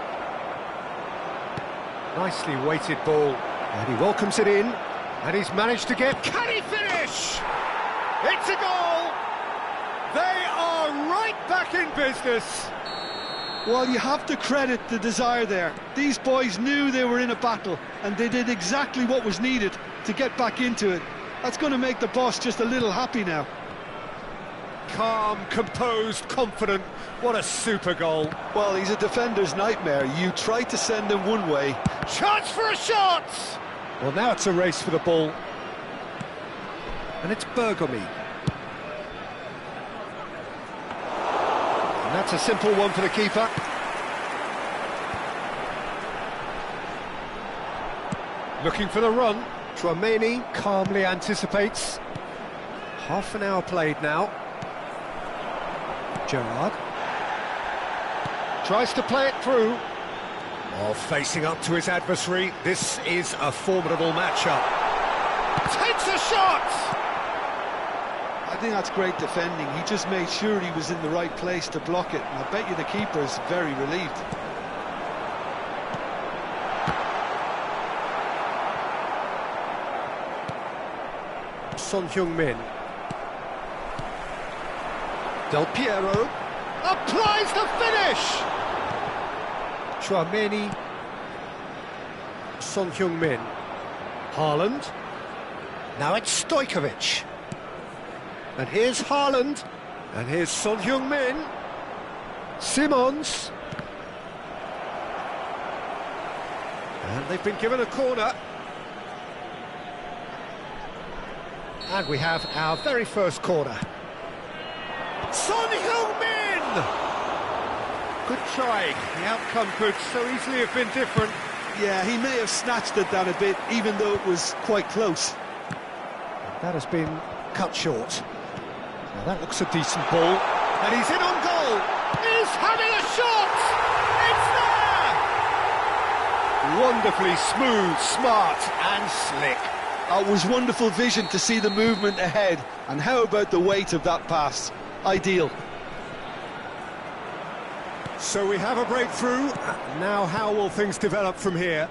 Nicely weighted ball. And he welcomes it in, and he's managed to get... Can he finish? It's a goal! They are right back in business. Well, you have to credit the desire there. These boys knew they were in a battle, and they did exactly what was needed to get back into it. That's going to make the boss just a little happy now. Calm, composed, confident. What a super goal. Well, he's a defender's nightmare. You try to send him one way. Chance for a shot! Well, now it's a race for the ball. And it's Bergomi. And that's a simple one for the keeper. Looking for the run. Chouameni calmly anticipates. Half an hour played now. Gerrard tries to play it through. While facing up to his adversary, this is a formidable matchup. Takes a shot! I think that's great defending. He just made sure he was in the right place to block it, and I bet you the keeper's very relieved. Son Heung-min. Del Piero applies the finish! Chouameni. Son Heung-min. Haaland. Now it's Stojkovic. And here's Haaland. And here's Son Heung-min. Simons. And they've been given a corner. And we have our very first corner. Son Heung-min! Good trying. The outcome could so easily have been different. Yeah, he may have snatched it down a bit, even though it was quite close. That has been cut short. Now that looks a decent ball. And he's in on goal! He's having a shot! It's there! Wonderfully smooth, smart and slick. It was wonderful vision to see the movement ahead, and how about the weight of that pass? Ideal. So we have a breakthrough. Now how will things develop from here?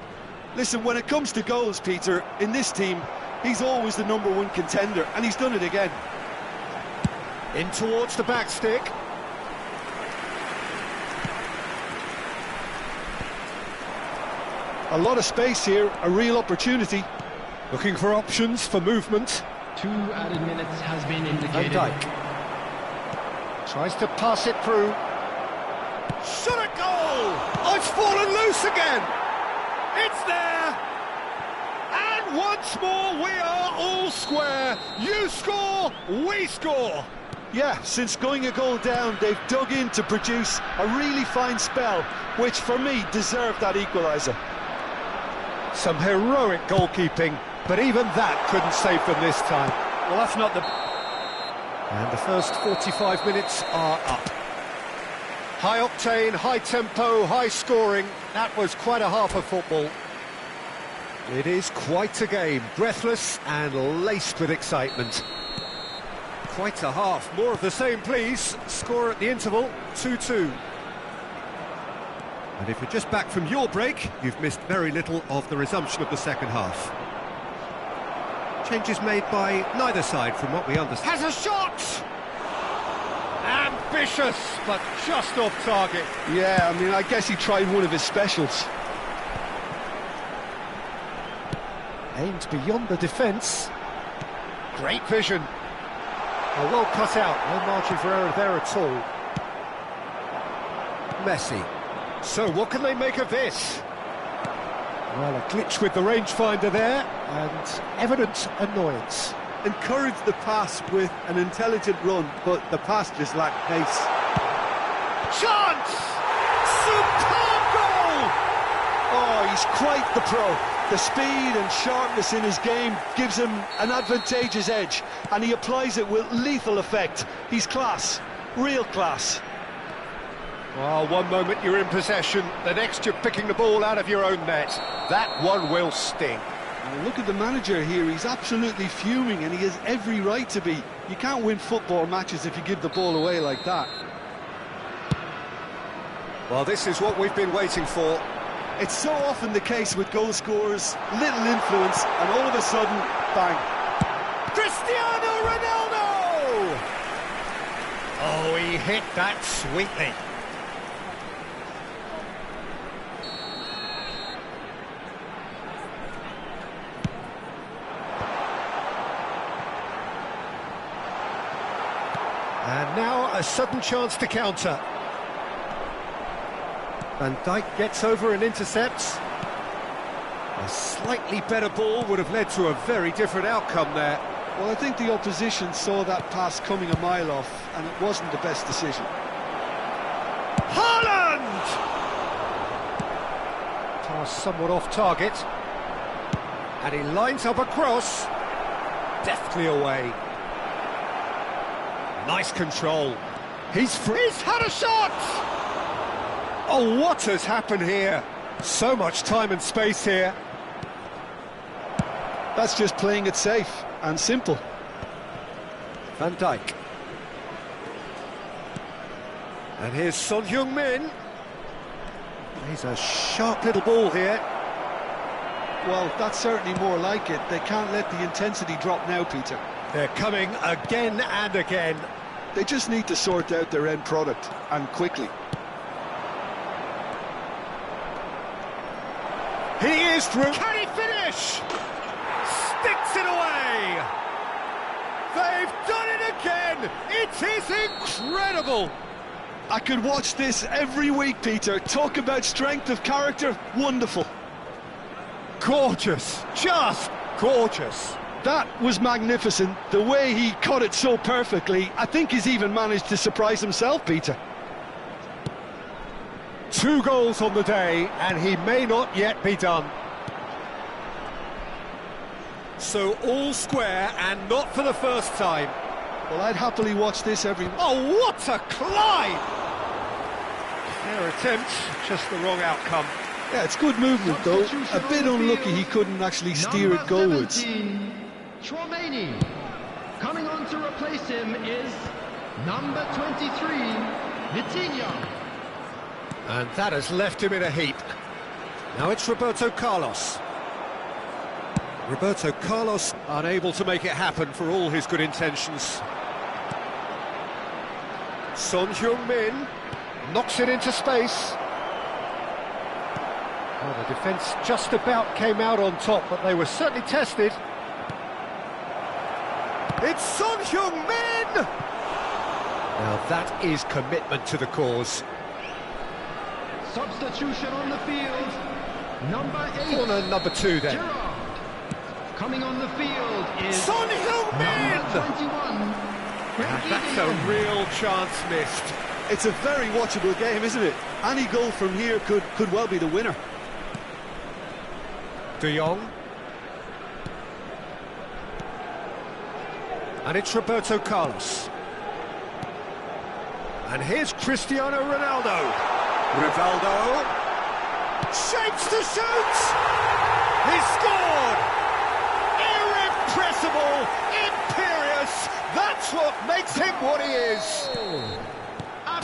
Listen, when it comes to goals, Peter, in this team, he's always the #1 contender, and he's done it again. In towards the back stick. A lot of space here, a real opportunity. Looking for options for movement. 2 added minutes has been Van indicated. Dijk tries to pass it through. Shot a goal! Oh, it's fallen loose again! It's there! And once more we are all square. You score, we score! Yeah, since going a goal down, they've dug in to produce a really fine spell, which for me deserved that equaliser. Some heroic goalkeeping, but even that couldn't save them this time. Well, that's not the... And the first 45 minutes are up. High octane, high tempo, high scoring. That was quite a half of football. It is quite a game, breathless and laced with excitement. Quite a half, more of the same please. Score at the interval, 2-2. And if you're just back from your break, you've missed very little of the resumption of the second half. Changes made by neither side from what we understand. Has a shot! Ambitious, but just off target. Yeah, I mean, I guess he tried one of his specials. Aimed beyond the defence. Great vision. Oh, well cut out, no margin for error there at all. Messi. So what can they make of this? Well, a glitch with the rangefinder there, and evident annoyance. Encouraged the pass with an intelligent run, but the pass just lacked pace. Chance! Superb goal! Oh, he's quite the pro. The speed and sharpness in his game gives him an advantageous edge, and he applies it with lethal effect. He's class, real class. Well, one moment you're in possession, the next you're picking the ball out of your own net. That one will sting. Now look at the manager here, he's absolutely fuming, and he has every right to be. You can't win football matches if you give the ball away like that. Well, this is what we've been waiting for. It's so often the case with goal scorers, little influence, and all of a sudden, bang. Cristiano Ronaldo! Oh, he hit that sweetly. And now a sudden chance to counter. Van Dijk gets over and intercepts. A slightly better ball would have led to a very different outcome there. Well, I think the opposition saw that pass coming a mile off, and it wasn't the best decision. Haaland! Pass somewhat off target. And he lines up a cross. Deftly away. Nice control. He's free. He's had a shot! Oh, what has happened here? So much time and space here. That's just playing it safe and simple. Van Dijk. And here's Son Heung-min. He's a sharp little ball here. Well, that's certainly more like it. They can't let the intensity drop now, Peter. They're coming again and again. They just need to sort out their end product, and quickly. He is through. Can he finish? Sticks it away. They've done it again. It is incredible. I could watch this every week, Peter. Talk about strength of character. Wonderful. Gorgeous. Just gorgeous. That was magnificent. The way he caught it so perfectly. I think he's even managed to surprise himself, Peter. 2 goals on the day, and he may not yet be done. So all square, and not for the first time. Well, I'd happily watch this every... Oh, what a climb! Their attempt, just the wrong outcome. Yeah, it's good movement, though. A bit unlucky he couldn't actually steer it goalwards. Chouameni. Coming on to replace him is number 23, Vitinha. And that has left him in a heap. Now it's Roberto Carlos. Roberto Carlos unable to make it happen for all his good intentions. Son Heung-min knocks it into space. Well, the defence just about came out on top, but they were certainly tested. It's Son Heung-min! Now that is commitment to the cause. Substitution on the field, number 8. Corner number 2 then. Gerrard. Coming on the field is Son Heung-min! number 21. That's a real chance missed. It's a very watchable game, isn't it? Any goal from here could well be the winner. De Jong. And it's Roberto Carlos. And here's Cristiano Ronaldo. Rivaldo. Shapes to shoot! He scored! Irrepressible! Imperious! That's what makes him what he is!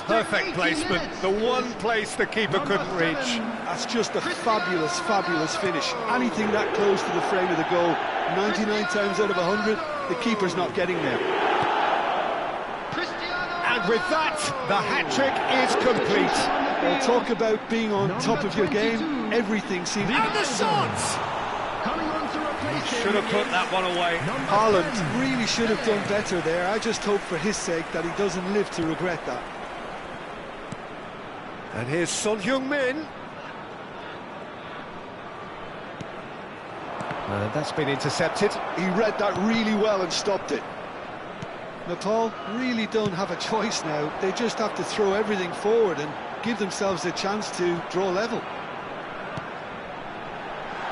Perfect placement, the one place the keeper couldn't reach. That's just a fabulous, fabulous finish. Anything that close to the frame of the goal, 99 times out of 100, the keeper's not getting there. And with that, the hat-trick is complete. Well, talk about being on top of your game. Everything seems... And the shots! Should have put that one away. Haaland really should have done better there. I just hope for his sake that he doesn't live to regret that. And here's Son Heung-min. And that's been intercepted. He read that really well and stopped it. Nepal really don't have a choice now. They just have to throw everything forward and give themselves a chance to draw level.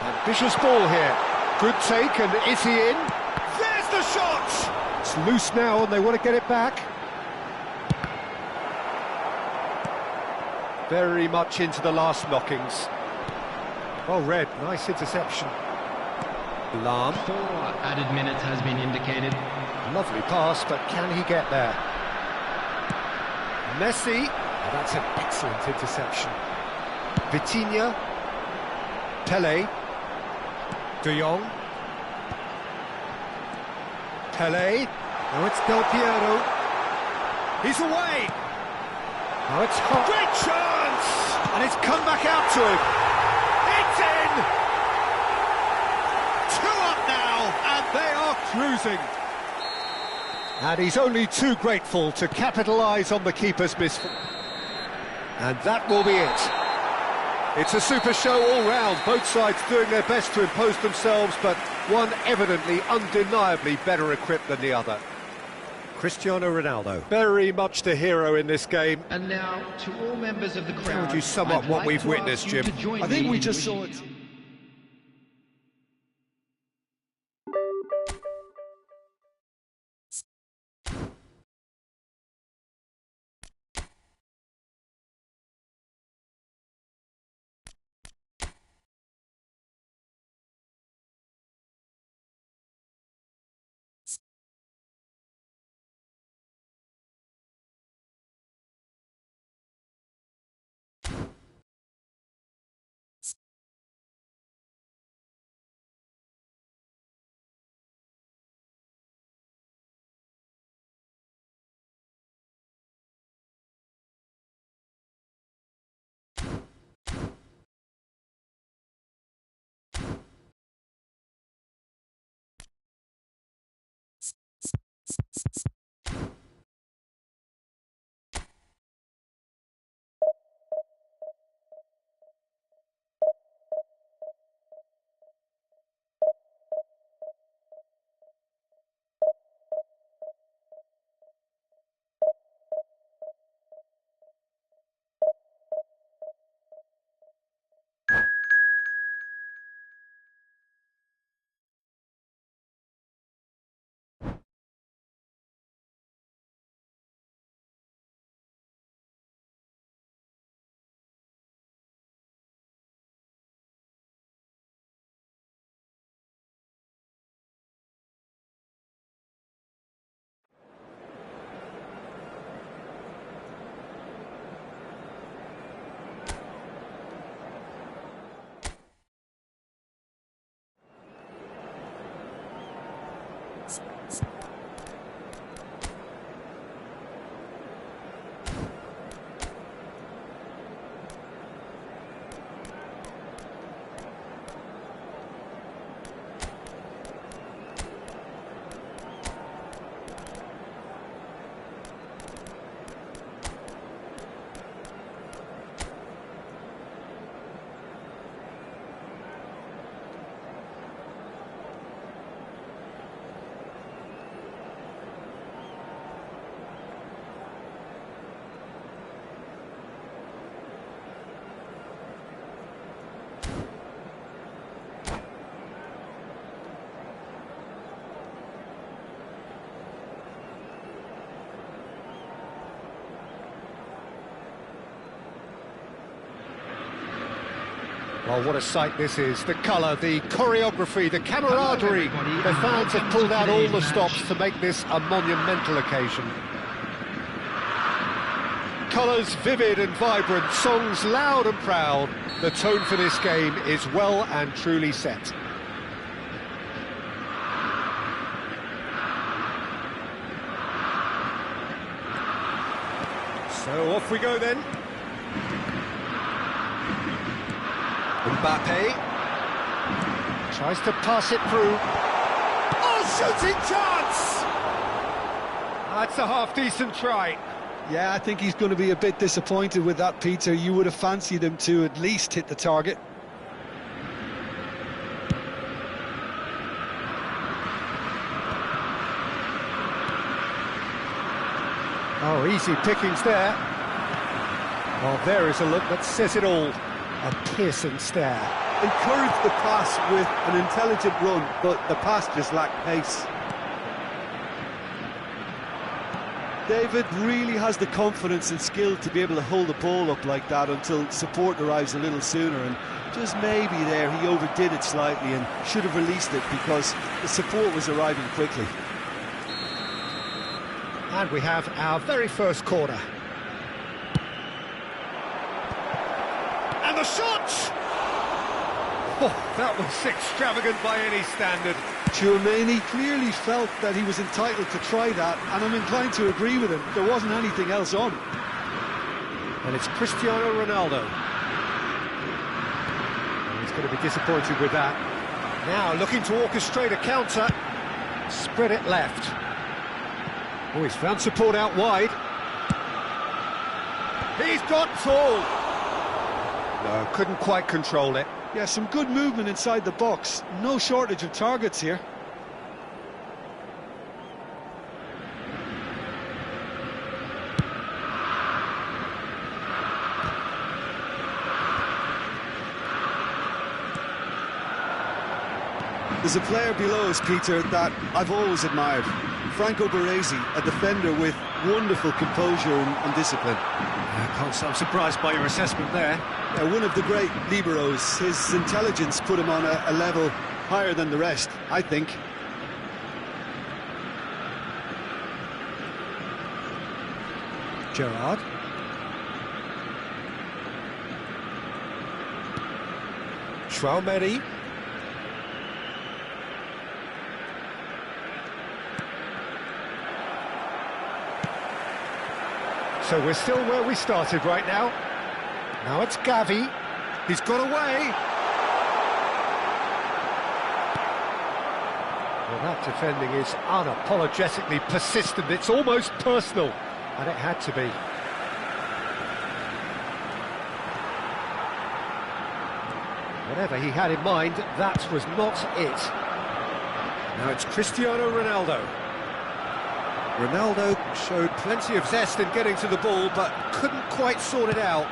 Ambitious ball here. Good take, and is he in? There's the shot! It's loose now, and they want to get it back. Very much into the last knockings. Well read, nice interception. Lahm. 4 added minutes has been indicated. Lovely pass, but can he get there? Messi. Oh, that's an excellent interception. Vitinha. Pele. De Jong. Pele. Now it's Del Piero. He's away. Now it's a great chance! And it's come back out to him. It's in! 2 up now, and they are cruising. And he's only too grateful to capitalise on the keeper's miss. And that will be it. It's a super show all round, both sides doing their best to impose themselves, but one evidently, undeniably better equipped than the other. Cristiano Ronaldo, very much the hero in this game. And now, to all members of the crowd, how would you sum up what we've witnessed, Jim? I think we just saw it. Well, what a sight this is. The colour, the choreography, the camaraderie. The fans have pulled out all the stops to make this a monumental occasion. Colours vivid and vibrant, songs loud and proud. The tone for this game is well and truly set. So off we go then. Mbappe tries to pass it through. Oh, shooting chance! That's a half-decent try. Yeah, I think he's going to be a bit disappointed with that, Peter. You would have fancied him to at least hit the target. Oh, easy pickings there. Well, there is a look that says it all. A piercing stare. Encouraged the pass with an intelligent run, but the pass just lacked pace. David really has the confidence and skill to be able to hold the ball up like that until support arrives a little sooner, and just maybe there he overdid it slightly and should have released it because the support was arriving quickly. And we have our very first corner. And the shot! Oh, that was extravagant by any standard. Tchouameni clearly felt that he was entitled to try that, and I'm inclined to agree with him. There wasn't anything else on. And it's Cristiano Ronaldo. And he's going to be disappointed with that. Now looking to orchestrate a counter. Spread it left. Oh, he's found support out wide. He's got tall. No, couldn't quite control it. Yeah, some good movement inside the box. No shortage of targets here. There's a player below us, Peter, that I've always admired. Franco Baresi, a defender with wonderful composure and discipline. I can't say I'm surprised by your assessment there. One of the great liberos. His intelligence put him on a level higher than the rest, I think. Gerrard. Tchouameni. So we're still where we started right now. Now it's Gavi. He's got away. Well, that defending is unapologetically persistent. It's almost personal, and it had to be. Whatever he had in mind, that was not it. Now it's Cristiano Ronaldo. Ronaldo showed plenty of zest in getting to the ball, but couldn't quite sort it out.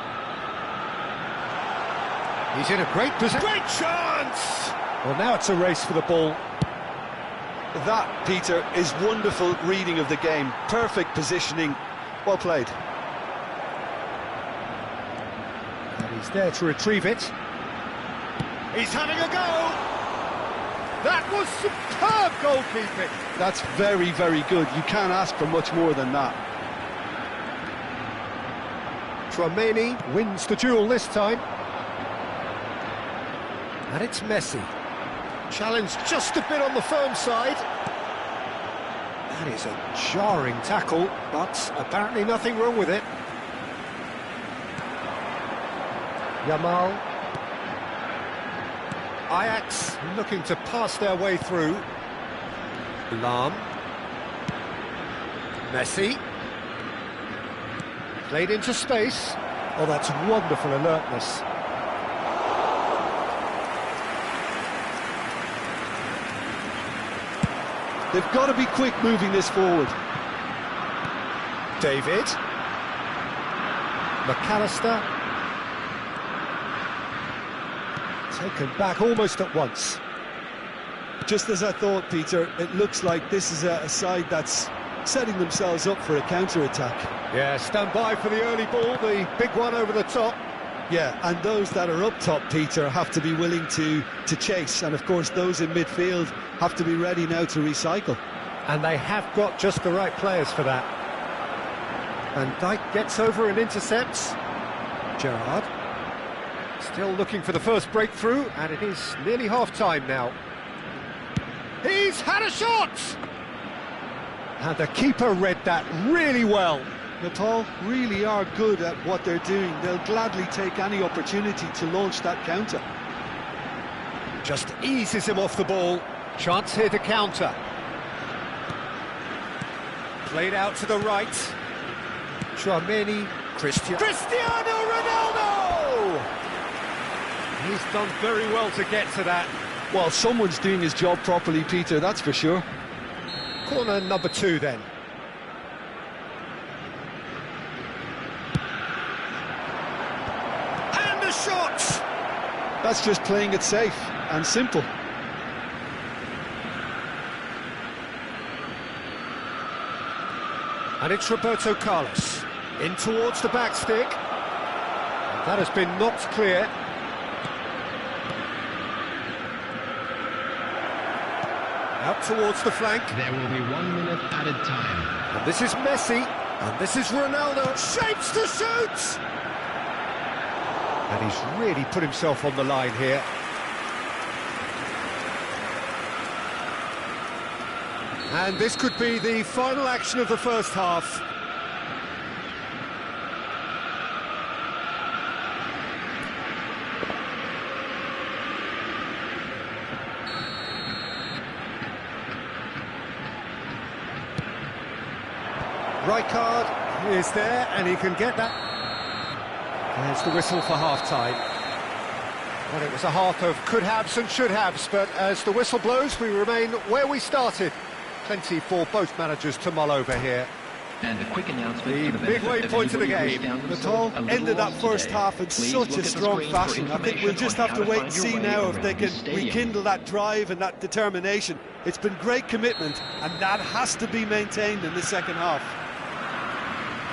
He's in a great position. Great chance! Well, now it's a race for the ball. That, Peter, is wonderful reading of the game. Perfect positioning. Well played. And he's there to retrieve it. He's having a go! That was superb goalkeeping! That's very, very good. You can't ask for much more than that. Konami wins the duel this time. And it's Messi. Challenge just a bit on the firm side. That is a jarring tackle, but apparently nothing wrong with it. Yamal. Ajax looking to pass their way through. Lam. Messi. Played into space. Oh, that's wonderful alertness. They've got to be quick moving this forward. David. McAllister. Taken back almost at once. Just as I thought, Peter, it looks like this is a side that's setting themselves up for a counter-attack. Yeah, stand by for the early ball, the big one over the top. Yeah, and those that are up top, Peter, have to be willing to chase, and of course those in midfield have to be ready now to recycle. And they have got just the right players for that. And Dijk gets over and intercepts. Gerrard. Still looking for the first breakthrough, and it is nearly half-time now. He's had a shot! And the keeper read that really well. Nepal really are good at what they're doing. They'll gladly take any opportunity to launch that counter. Just eases him off the ball. Chance here to counter. Played out to the right. Tchouaméni. Cristiano Ronaldo! He's done very well to get to that. Well, someone's doing his job properly, Peter, that's for sure. Corner number 2 then. And a shot! That's just playing it safe and simple. And it's Roberto Carlos. In towards the back stick. And that has been knocked clear. Out towards the flank. There will be 1 minute added time. And this is Messi. And this is Ronaldo. Shapes to shoot! And he's really put himself on the line here. And this could be the final action of the first half. Rijkaard is there, and he can get that. There's the whistle for half-time. Well, it was a half of could-haves and should-haves, but as the whistle blows, we remain where we started. Plenty for both managers to mull over here. And a quick announcement. The big waypoint of the game. Natal ended that first half in such a strong fashion. I think we'll just have to wait and see now if they can rekindle that drive and that determination. It's been great commitment, and that has to be maintained in the second half.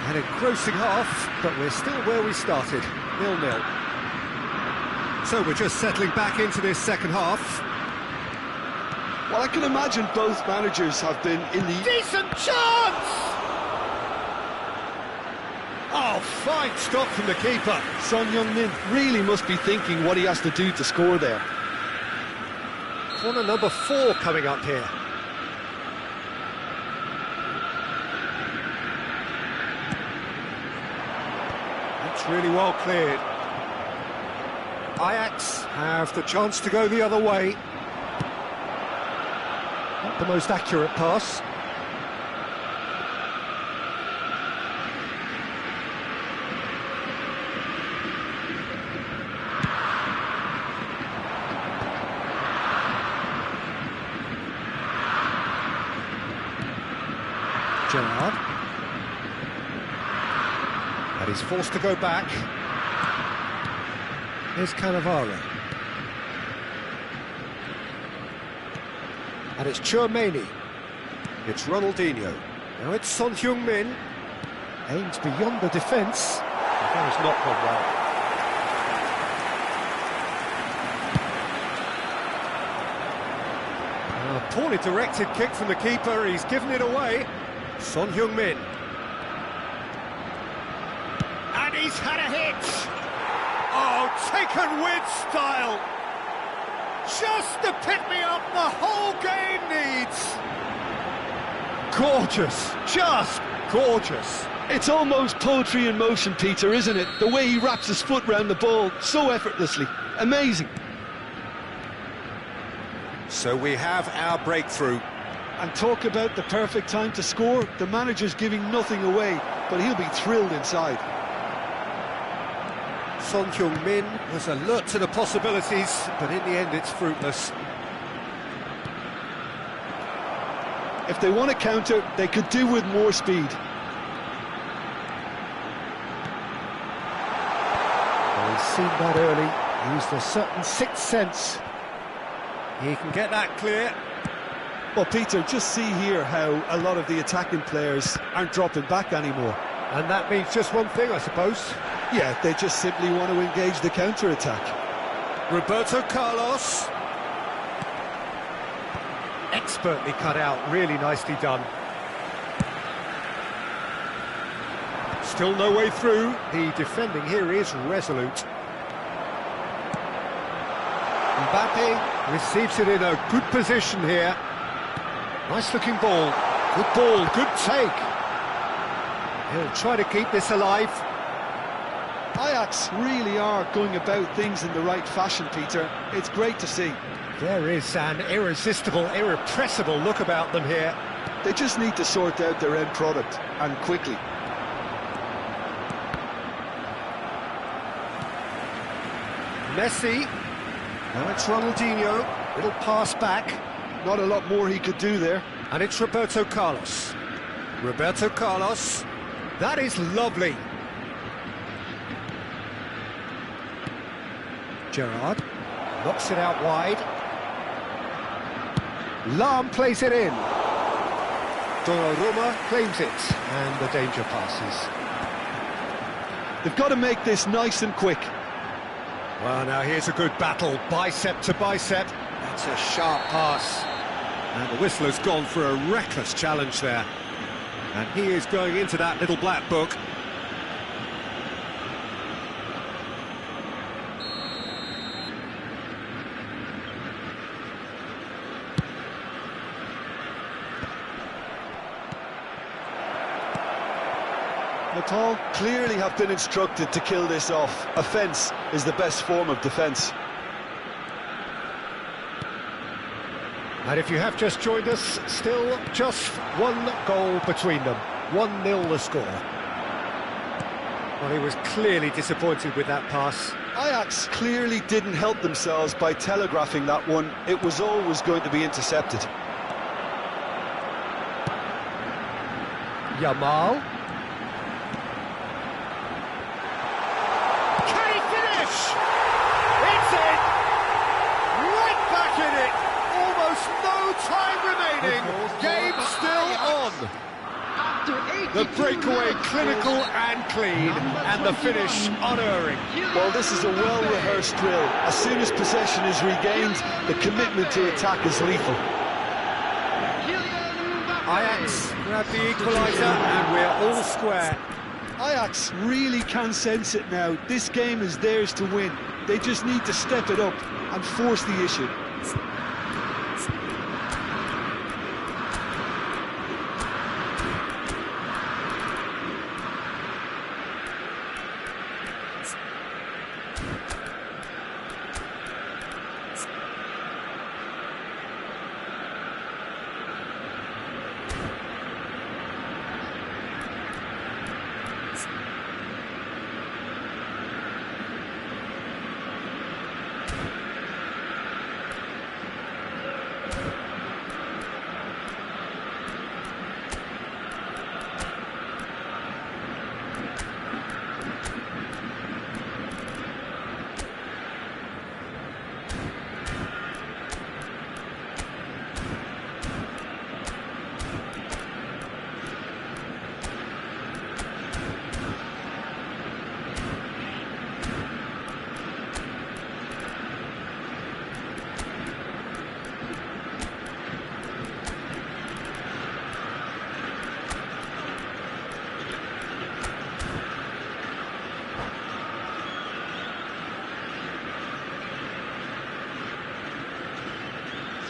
An engrossing half, but we're still where we started, 0-0. So we're just settling back into this second half. Well, I can imagine both managers have been in the... Decent chance! Oh, fine stop from the keeper. Son Heung-min really must be thinking what he has to do to score there. Corner number 4 coming up here. That's really well cleared. Ajax have the chance to go the other way. The the most accurate pass. Gerrard. And he's forced to go back. Here's Cannavaro. And it's Chouameni. It's Ronaldinho. Now it's Son Heung-min. Aims beyond the defence. That has not gone well. A poorly directed kick from the keeper. He's given it away. Son Heung-min. And he's had a hit. Oh, taken with style. Just to pick me up the whole game needs. Gorgeous, just gorgeous. It's almost poetry in motion, Peter, isn't it? The way he wraps his foot round the ball so effortlessly. Amazing. So we have our breakthrough. And talk about the perfect time to score. The manager's giving nothing away, but he'll be thrilled inside. Son Heung-min was alert to the possibilities, but in the end it's fruitless. If they want to counter, they could do with more speed. Well, he's seen that early, used a certain sixth sense. He can get that clear. Well, Peter, just see here how a lot of the attacking players aren't dropping back anymore. And that means just one thing, I suppose. Yeah, they just simply want to engage the counter-attack. Roberto Carlos. Expertly cut out, really nicely done. Still no way through. The defending here is resolute. Mbappe receives it in a good position here. Nice looking ball. Good ball, good take. He'll try to keep this alive. Ajax really are going about things in the right fashion, Peter. It's great to see. There is an irresistible, irrepressible look about them here. They just need to sort out their end product, and quickly. Messi. Now it's Ronaldinho. Little pass back. Not a lot more he could do there. And it's Roberto Carlos. Roberto Carlos. That is lovely. Gerrard knocks it out wide. Lahm plays it in. Donnarumma claims it, and the danger passes. They've got to make this nice and quick. Well, now here's a good battle, bicep to bicep. That's a sharp pass. And the whistler's gone for a reckless challenge there. And he is going into that little black book. Natal clearly have been instructed to kill this off. Offence is the best form of defence. And if you have just joined us, still just one goal between them. 1-0 the score. Well, he was clearly disappointed with that pass. Ajax clearly didn't help themselves by telegraphing that one. It was always going to be intercepted. Yamal. Can he finish? It's in! Right back in it! Almost no time remaining. Game still on. The breakaway clinical and clean, and the finish unerring. Well, this is a well-rehearsed drill. As soon as possession is regained, the commitment to attack is lethal. Ajax grab the equaliser, and we're all square. Ajax really can sense it now. This game is theirs to win. They just need to step it up and force the issue.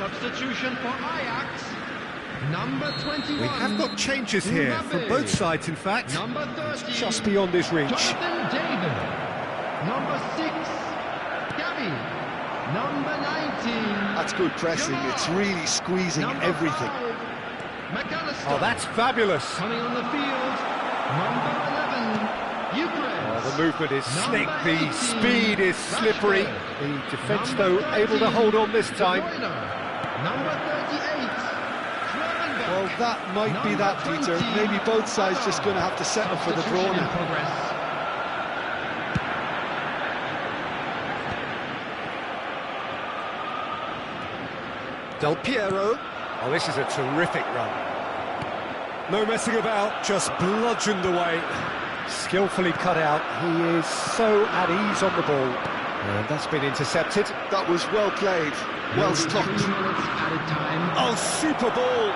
Substitution for Ajax. Number 21. We have got changes here from both sides, in fact. Number 30. Just beyond his reach. Jonathan David. Number 6. Gabby. Number 19. That's good pressing. It's really squeezing Number everything. 5, McAllister. Oh, that's fabulous. Coming on the field. Number 11. Eucharist. Oh, the movement is slick, Number the 18, speed is slippery. Rashford. The defence, Number though, able to 13, hold on this time. De Bruyne. Number 38. Schwarzenbeck. Well, that might be Number that, Peter. 20, Maybe both sides just going to have to settle for the draw Substitution in now. progress. Del Piero. Oh, this is a terrific run. No messing about, just bludgeoned away. Skillfully cut out. He is so at ease on the ball. And that's been intercepted. That was well played, well Maybe 2 stopped. minutes added time. Oh, super ball!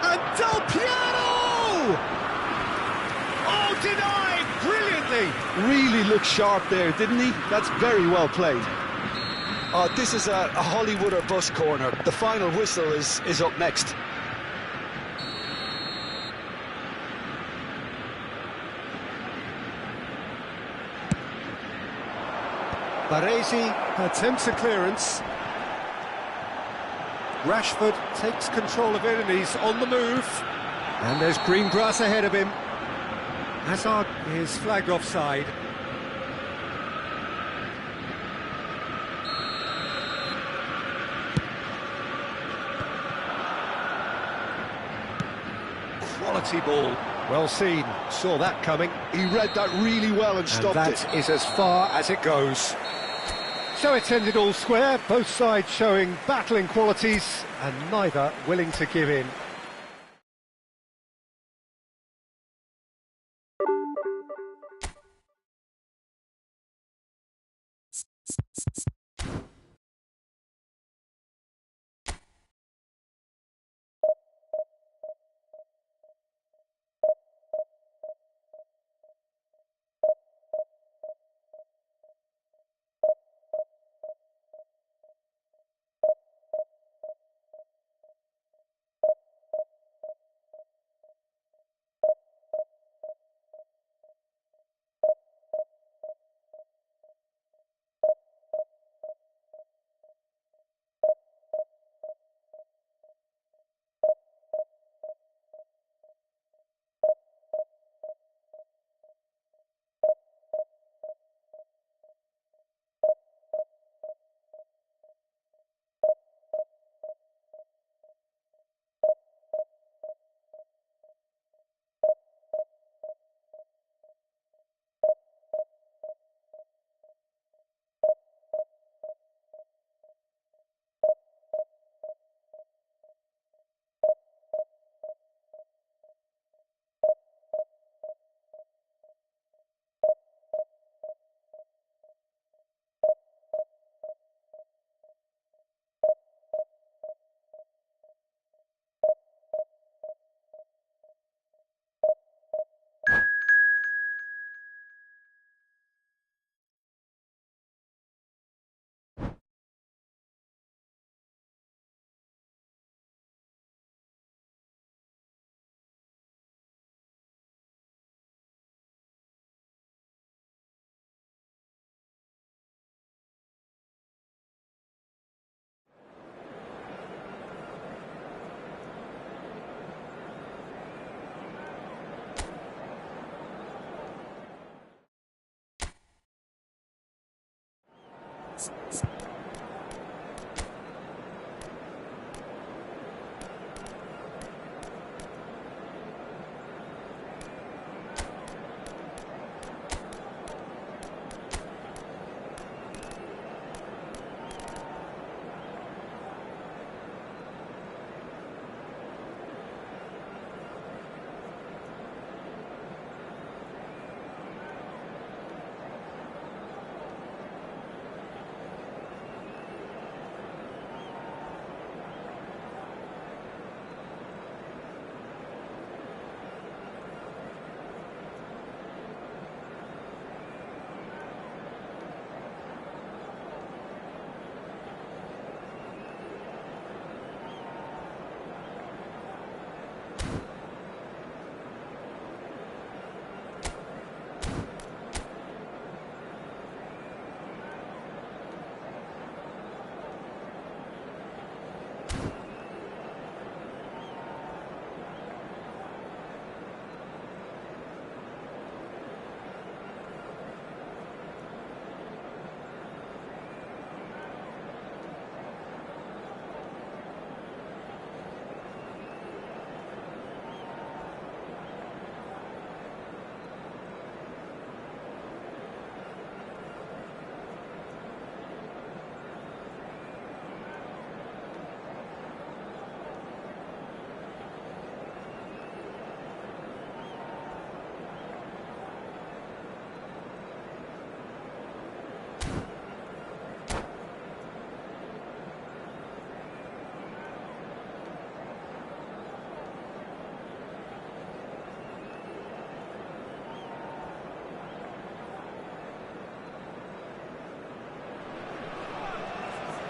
And Del Piero! Oh, denied brilliantly! Really looked sharp there, didn't he? That's very well played. This is a Hollywood or bus corner. The final whistle is up next. Baresi attempts a clearance. Rashford takes control of it and he's on the move. And there's green grass ahead of him. Hazard is flagged offside. Quality ball. Well seen. Saw that coming. He read that really well and And stopped that it. is as far as it goes. So it's ended all square, both sides showing battling qualities and neither willing to give in.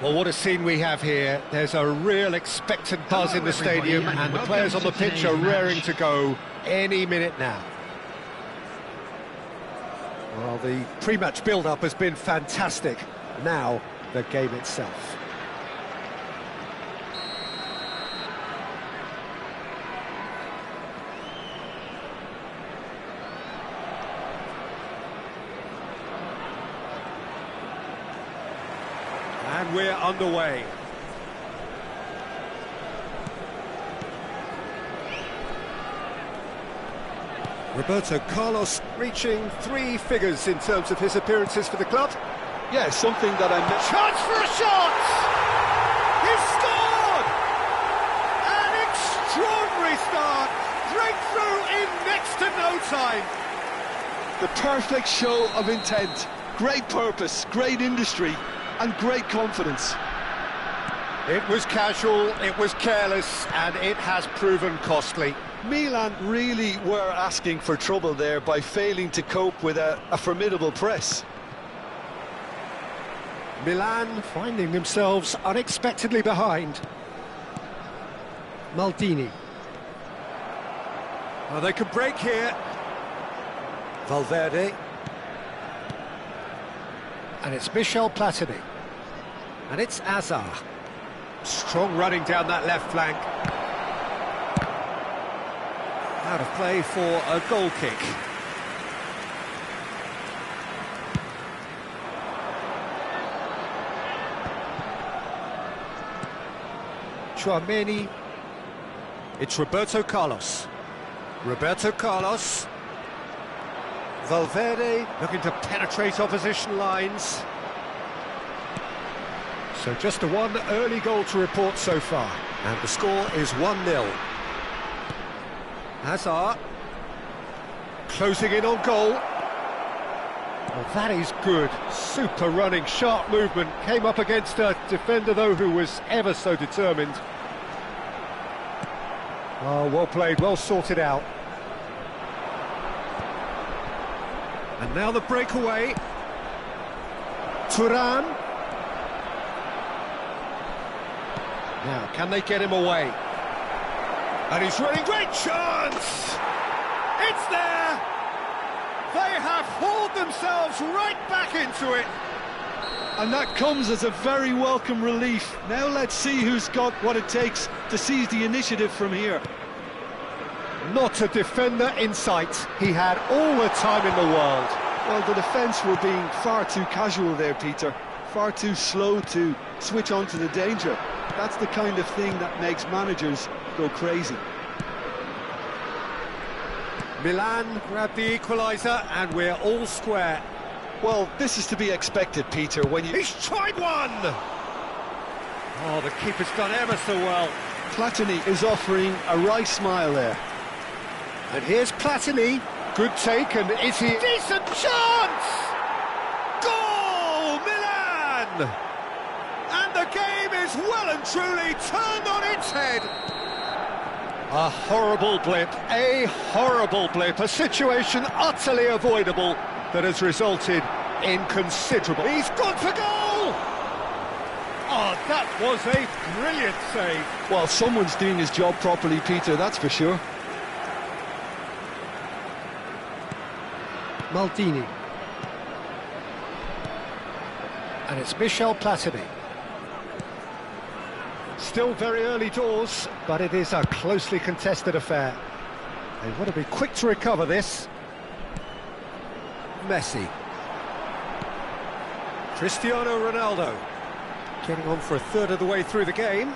Well, what a scene we have here. There's a real expectant buzz in the stadium, and the players on the pitch are raring to go any minute now. Well, the pre-match build-up has been fantastic. Now, the game itself. And we're underway. Roberto Carlos reaching 3 figures in terms of his appearances for the club. Yeah, something that I met. Chance for a shot! He scored! An extraordinary start! Breakthrough in next to no time. The perfect show of intent. Great purpose, great industry, and great confidence. It was casual, it was careless, and it has proven costly. Milan really were asking for trouble there by failing to cope with a formidable press. Milan finding themselves unexpectedly behind. Maldini. Oh, they could break here. Valverde. And it's Michel Platini. And it's Hazard. Strong running down that left flank. Out of play for a goal kick. Chouameni. It's Roberto Carlos. Roberto Carlos. Valverde looking to penetrate opposition lines. So just a 1 early goal to report so far. And the score is 1-0. Hazard. Closing in on goal. Well, that is good. Super running, sharp movement. Came up against a defender, though, who was ever so determined. Oh, well played, well sorted out. And now the breakaway. Turan. Now, can they get him away? And he's running, great chance! It's there! They have hauled themselves right back into it. And that comes as a very welcome relief. Now let's see who's got what it takes to seize the initiative from here. Not a defender in sight. He had all the time in the world. Well, the defence were being far too casual there, Peter. Far too slow to switch on to the danger. That's the kind of thing that makes managers go crazy. Milan grabbed the equaliser, and we're all square. Well, this is to be expected, Peter, when you... He's tried one! Oh, the keeper's done ever so well. Platini is offering a wry smile there. And here's Platini. Good take, and is he... Decent chance! Goal, Milan! And the game is well and truly turned on its head. A horrible blip, a situation utterly avoidable that has resulted in considerable... He's gone for goal! Oh, that was a brilliant save. Well, someone's doing his job properly, Peter, that's for sure. Maldini. And it's Michel Platini. Still very early doors, but it is a closely contested affair. They want to be quick to recover this. Messi. Cristiano Ronaldo. Getting on for a third of the way through the game.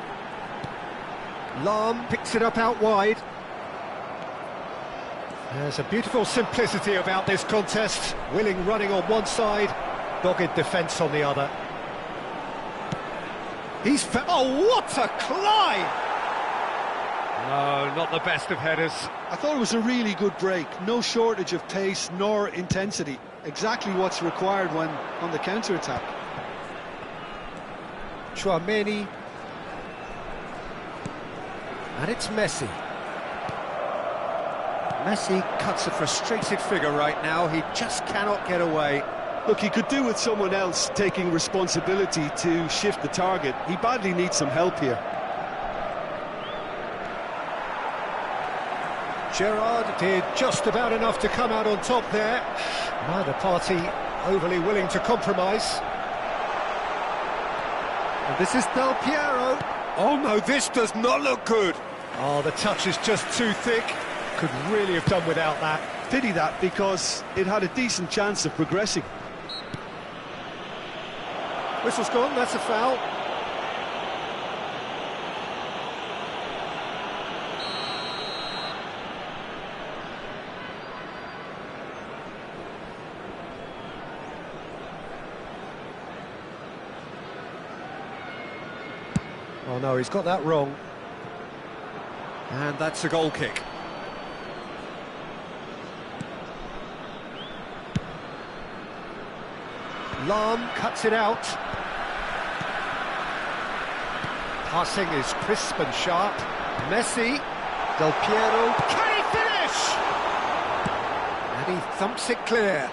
Lahm picks it up out wide. There's a beautiful simplicity about this contest. Willing running on one side, dogged defence on the other. Oh, what a climb! No, not the best of headers. I thought it was a really good break. No shortage of pace nor intensity. Exactly what's required when on the counter-attack. Chouameni. And it's Messi. Messi cuts a frustrated figure right now. He just cannot get away. Look, he could do with someone else taking responsibility to shift the target. He badly needs some help here. Gerrard did just about enough to come out on top there. Neither party overly willing to compromise. And this is Del Piero. Oh no, this does not look good. Oh, the touch is just too thick. Could really have done without that. Pity that, because it had a decent chance of progressing. Whistle's gone, that's a foul. Oh no, he's got that wrong. And that's a goal kick. Lahm cuts it out. Passing is crisp and sharp. Messi, Del Piero, can he finish? And he thumps it clear.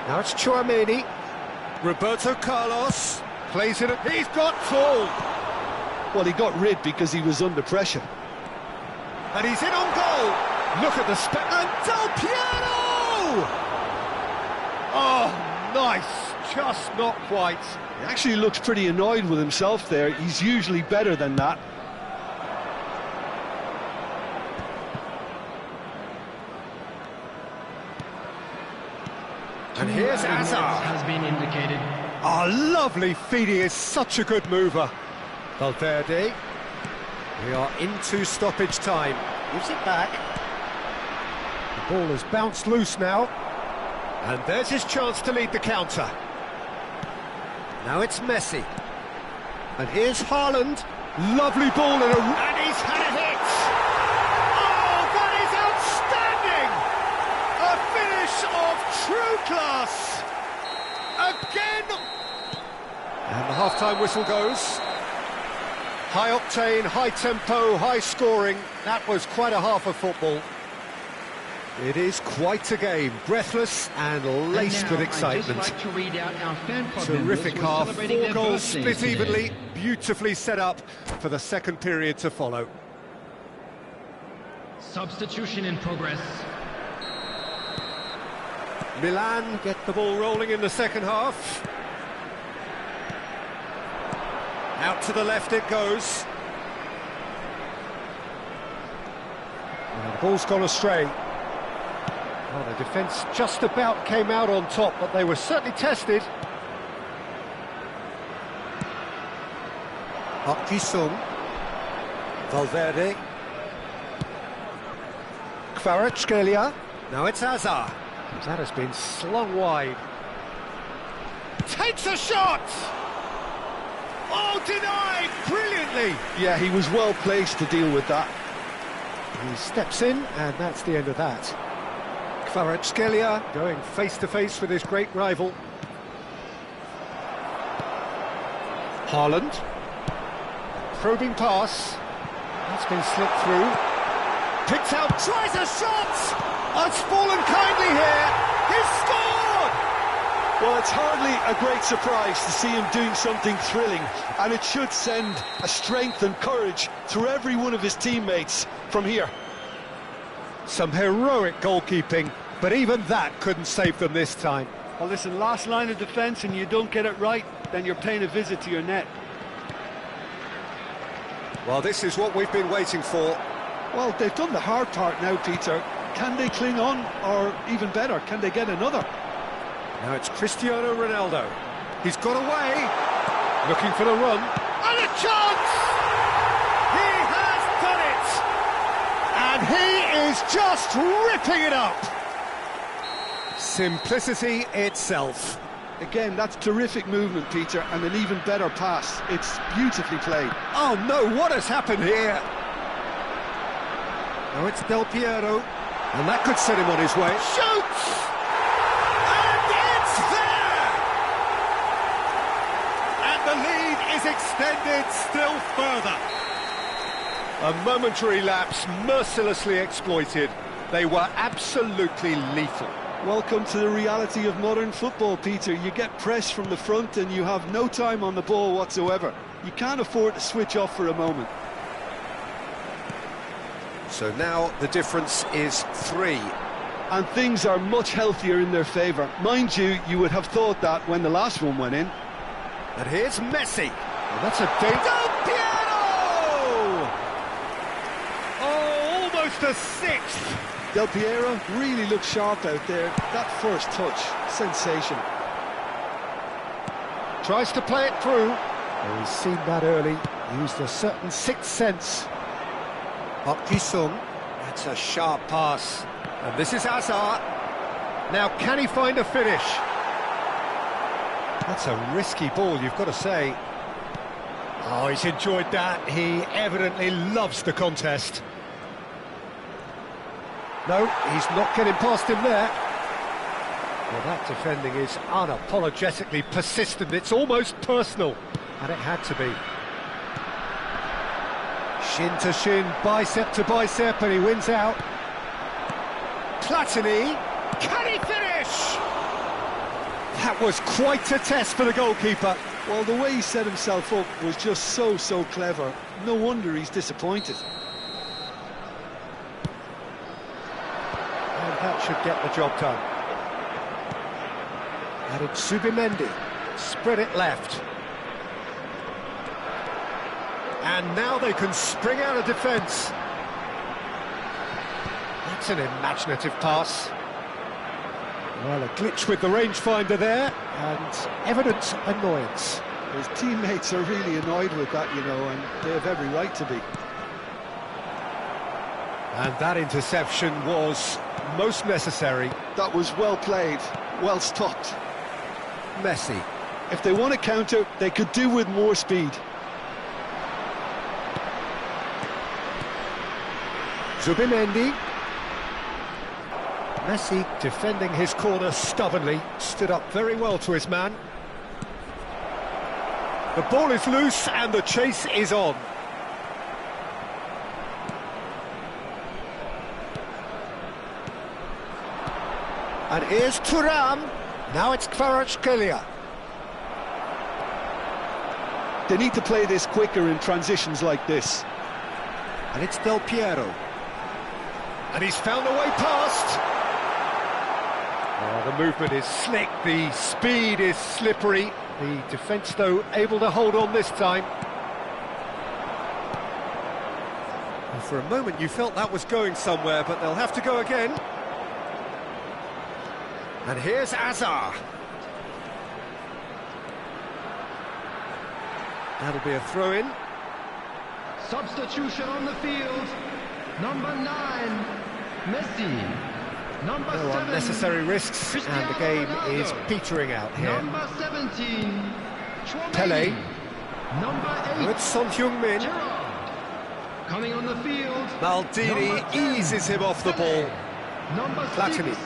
Now it's Tchouaméni. Roberto Carlos plays it. He's got full. Well, he got rid because he was under pressure. And he's in on goal. Look at the and Del Piero! Oh, nice. Just not quite. He actually looks pretty annoyed with himself there. He's usually better than that. And here's Hazard. Has been indicated. Oh, lovely feed. He is such a good mover. Valverde. We are into stoppage time. Gives it back. The ball has bounced loose now. And there's his chance to lead the counter. Now it's Messi. And here's Haaland. Lovely ball and he's had a hit. Oh, that is outstanding! A finish of true class. Again. And the half-time whistle goes. High octane, high tempo, high scoring. That was quite a half of football. It is quite a game, breathless and laced with excitement. I'd just like to read out our fan club Terrific members who are half, celebrating 4 their goals birthdays split today. evenly, beautifully set up for the second period to follow. Substitution in progress. Milan get the ball rolling in the second half. Out to the left it goes. And the ball's gone astray. Well, the defence just about came out on top, but they were certainly tested. Park Ji-sung. Valverde. Kvaratskhelia. Now it's Hazard. That has been slung wide. Takes a shot! Oh, denied brilliantly! Yeah, he was well placed to deal with that. He steps in, and that's the end of that. Kvaratskhelia going face-to-face with his great rival. Haaland. Probing pass. That's been slipped through. Picks out, tries a shot! It's fallen kindly here. He's scored! Well, it's hardly a great surprise to see him doing something thrilling, and it should send a strength and courage through every one of his teammates from here. Some heroic goalkeeping, but even that couldn't save them this time. Well, listen, last line of defence and you don't get it right, then you're paying a visit to your net. Well, this is what we've been waiting for. Well, they've done the hard part now, Peter. Can they cling on, or even better, can they get another? Now it's Cristiano Ronaldo. He's got away, looking for the run. And a chance! He has done it! And he is just ripping it up! Simplicity itself. Again, that's terrific movement, Peter, and an even better pass. It's beautifully played. Oh no, what has happened here? Now it's Del Piero, and that could set him on his way. Shoots! And it's there! And The lead is extended still further. A momentary lapse mercilessly exploited. They were absolutely lethal. Welcome to the reality of modern football, Peter. You get pressed from the front and you have no time on the ball whatsoever. You can't afford to switch off for a moment. So now the difference is 3. And things are much healthier in their favour. Mind you, you would have thought that when the last one went in. And here's Messi. Oh, that's a danger. Oh, almost a 6th. Del Piero really looked sharp out there. That first touch, sensational. Tries to play it through. Oh, he's seen that early. Used a certain sixth sense. Kisung. That's a sharp pass. And this is Hazard. Now, can he find a finish? That's a risky ball, you've got to say. Oh, he's enjoyed that. He evidently loves the contest. No, he's not getting past him there. Well, that defending is unapologetically persistent. It's almost personal, and it had to be. Shin to shin, bicep to bicep, and he wins out. Platini, can he finish? That was quite a test for the goalkeeper. Well, the way he set himself up was just so clever. No wonder he's disappointed. And that should get the job done. Added Subimendi, spread it left. And now they can spring out of defence. That's an imaginative pass. Well, a glitch with the rangefinder there, and evident annoyance. His teammates are really annoyed with that, you know, and they have every right to be. And that interception was most necessary. That was well played, well stopped. Messi. If they want to counter, they could do with more speed. Zubimendi. Messi defending his corner stubbornly, stood up very well to his man. The ball is loose and the chase is on. And here's Thuram. Now it's Kvaratskhelia. They need to play this quicker in transitions like this. And it's Del Piero. And he's found a way past. Oh, the movement is slick, the speed is slippery. The defence, though, able to hold on this time. And for a moment you felt that was going somewhere, but they'll have to go again. And here's Hazard. That'll be a throw-in. Substitution on the field. Number 9, Messi. Number No 7, unnecessary risks, and the game is petering out here. Number 17, Pele. Number 8, With Son Heung-min. Gerrard. Coming on the field. Maldini Number 10, eases him off the ball. Number Platini. 6,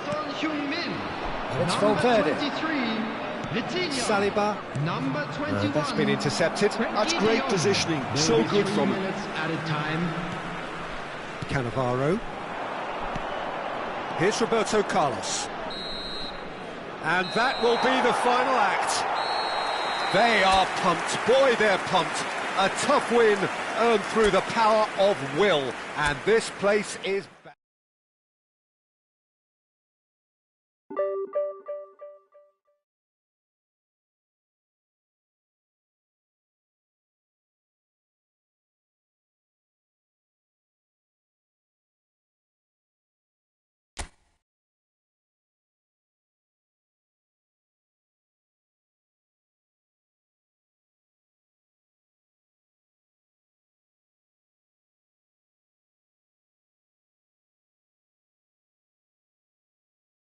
Son Heung-min. And it's Number Valverde. 23, Vitinha. Saliba. Number 21. That's been intercepted. That's great positioning, so good from him. Minutes added time. Cannavaro. Here's Roberto Carlos. And that will be the final act. They are pumped. Boy, they're pumped. A tough win earned through the power of will. And this place is...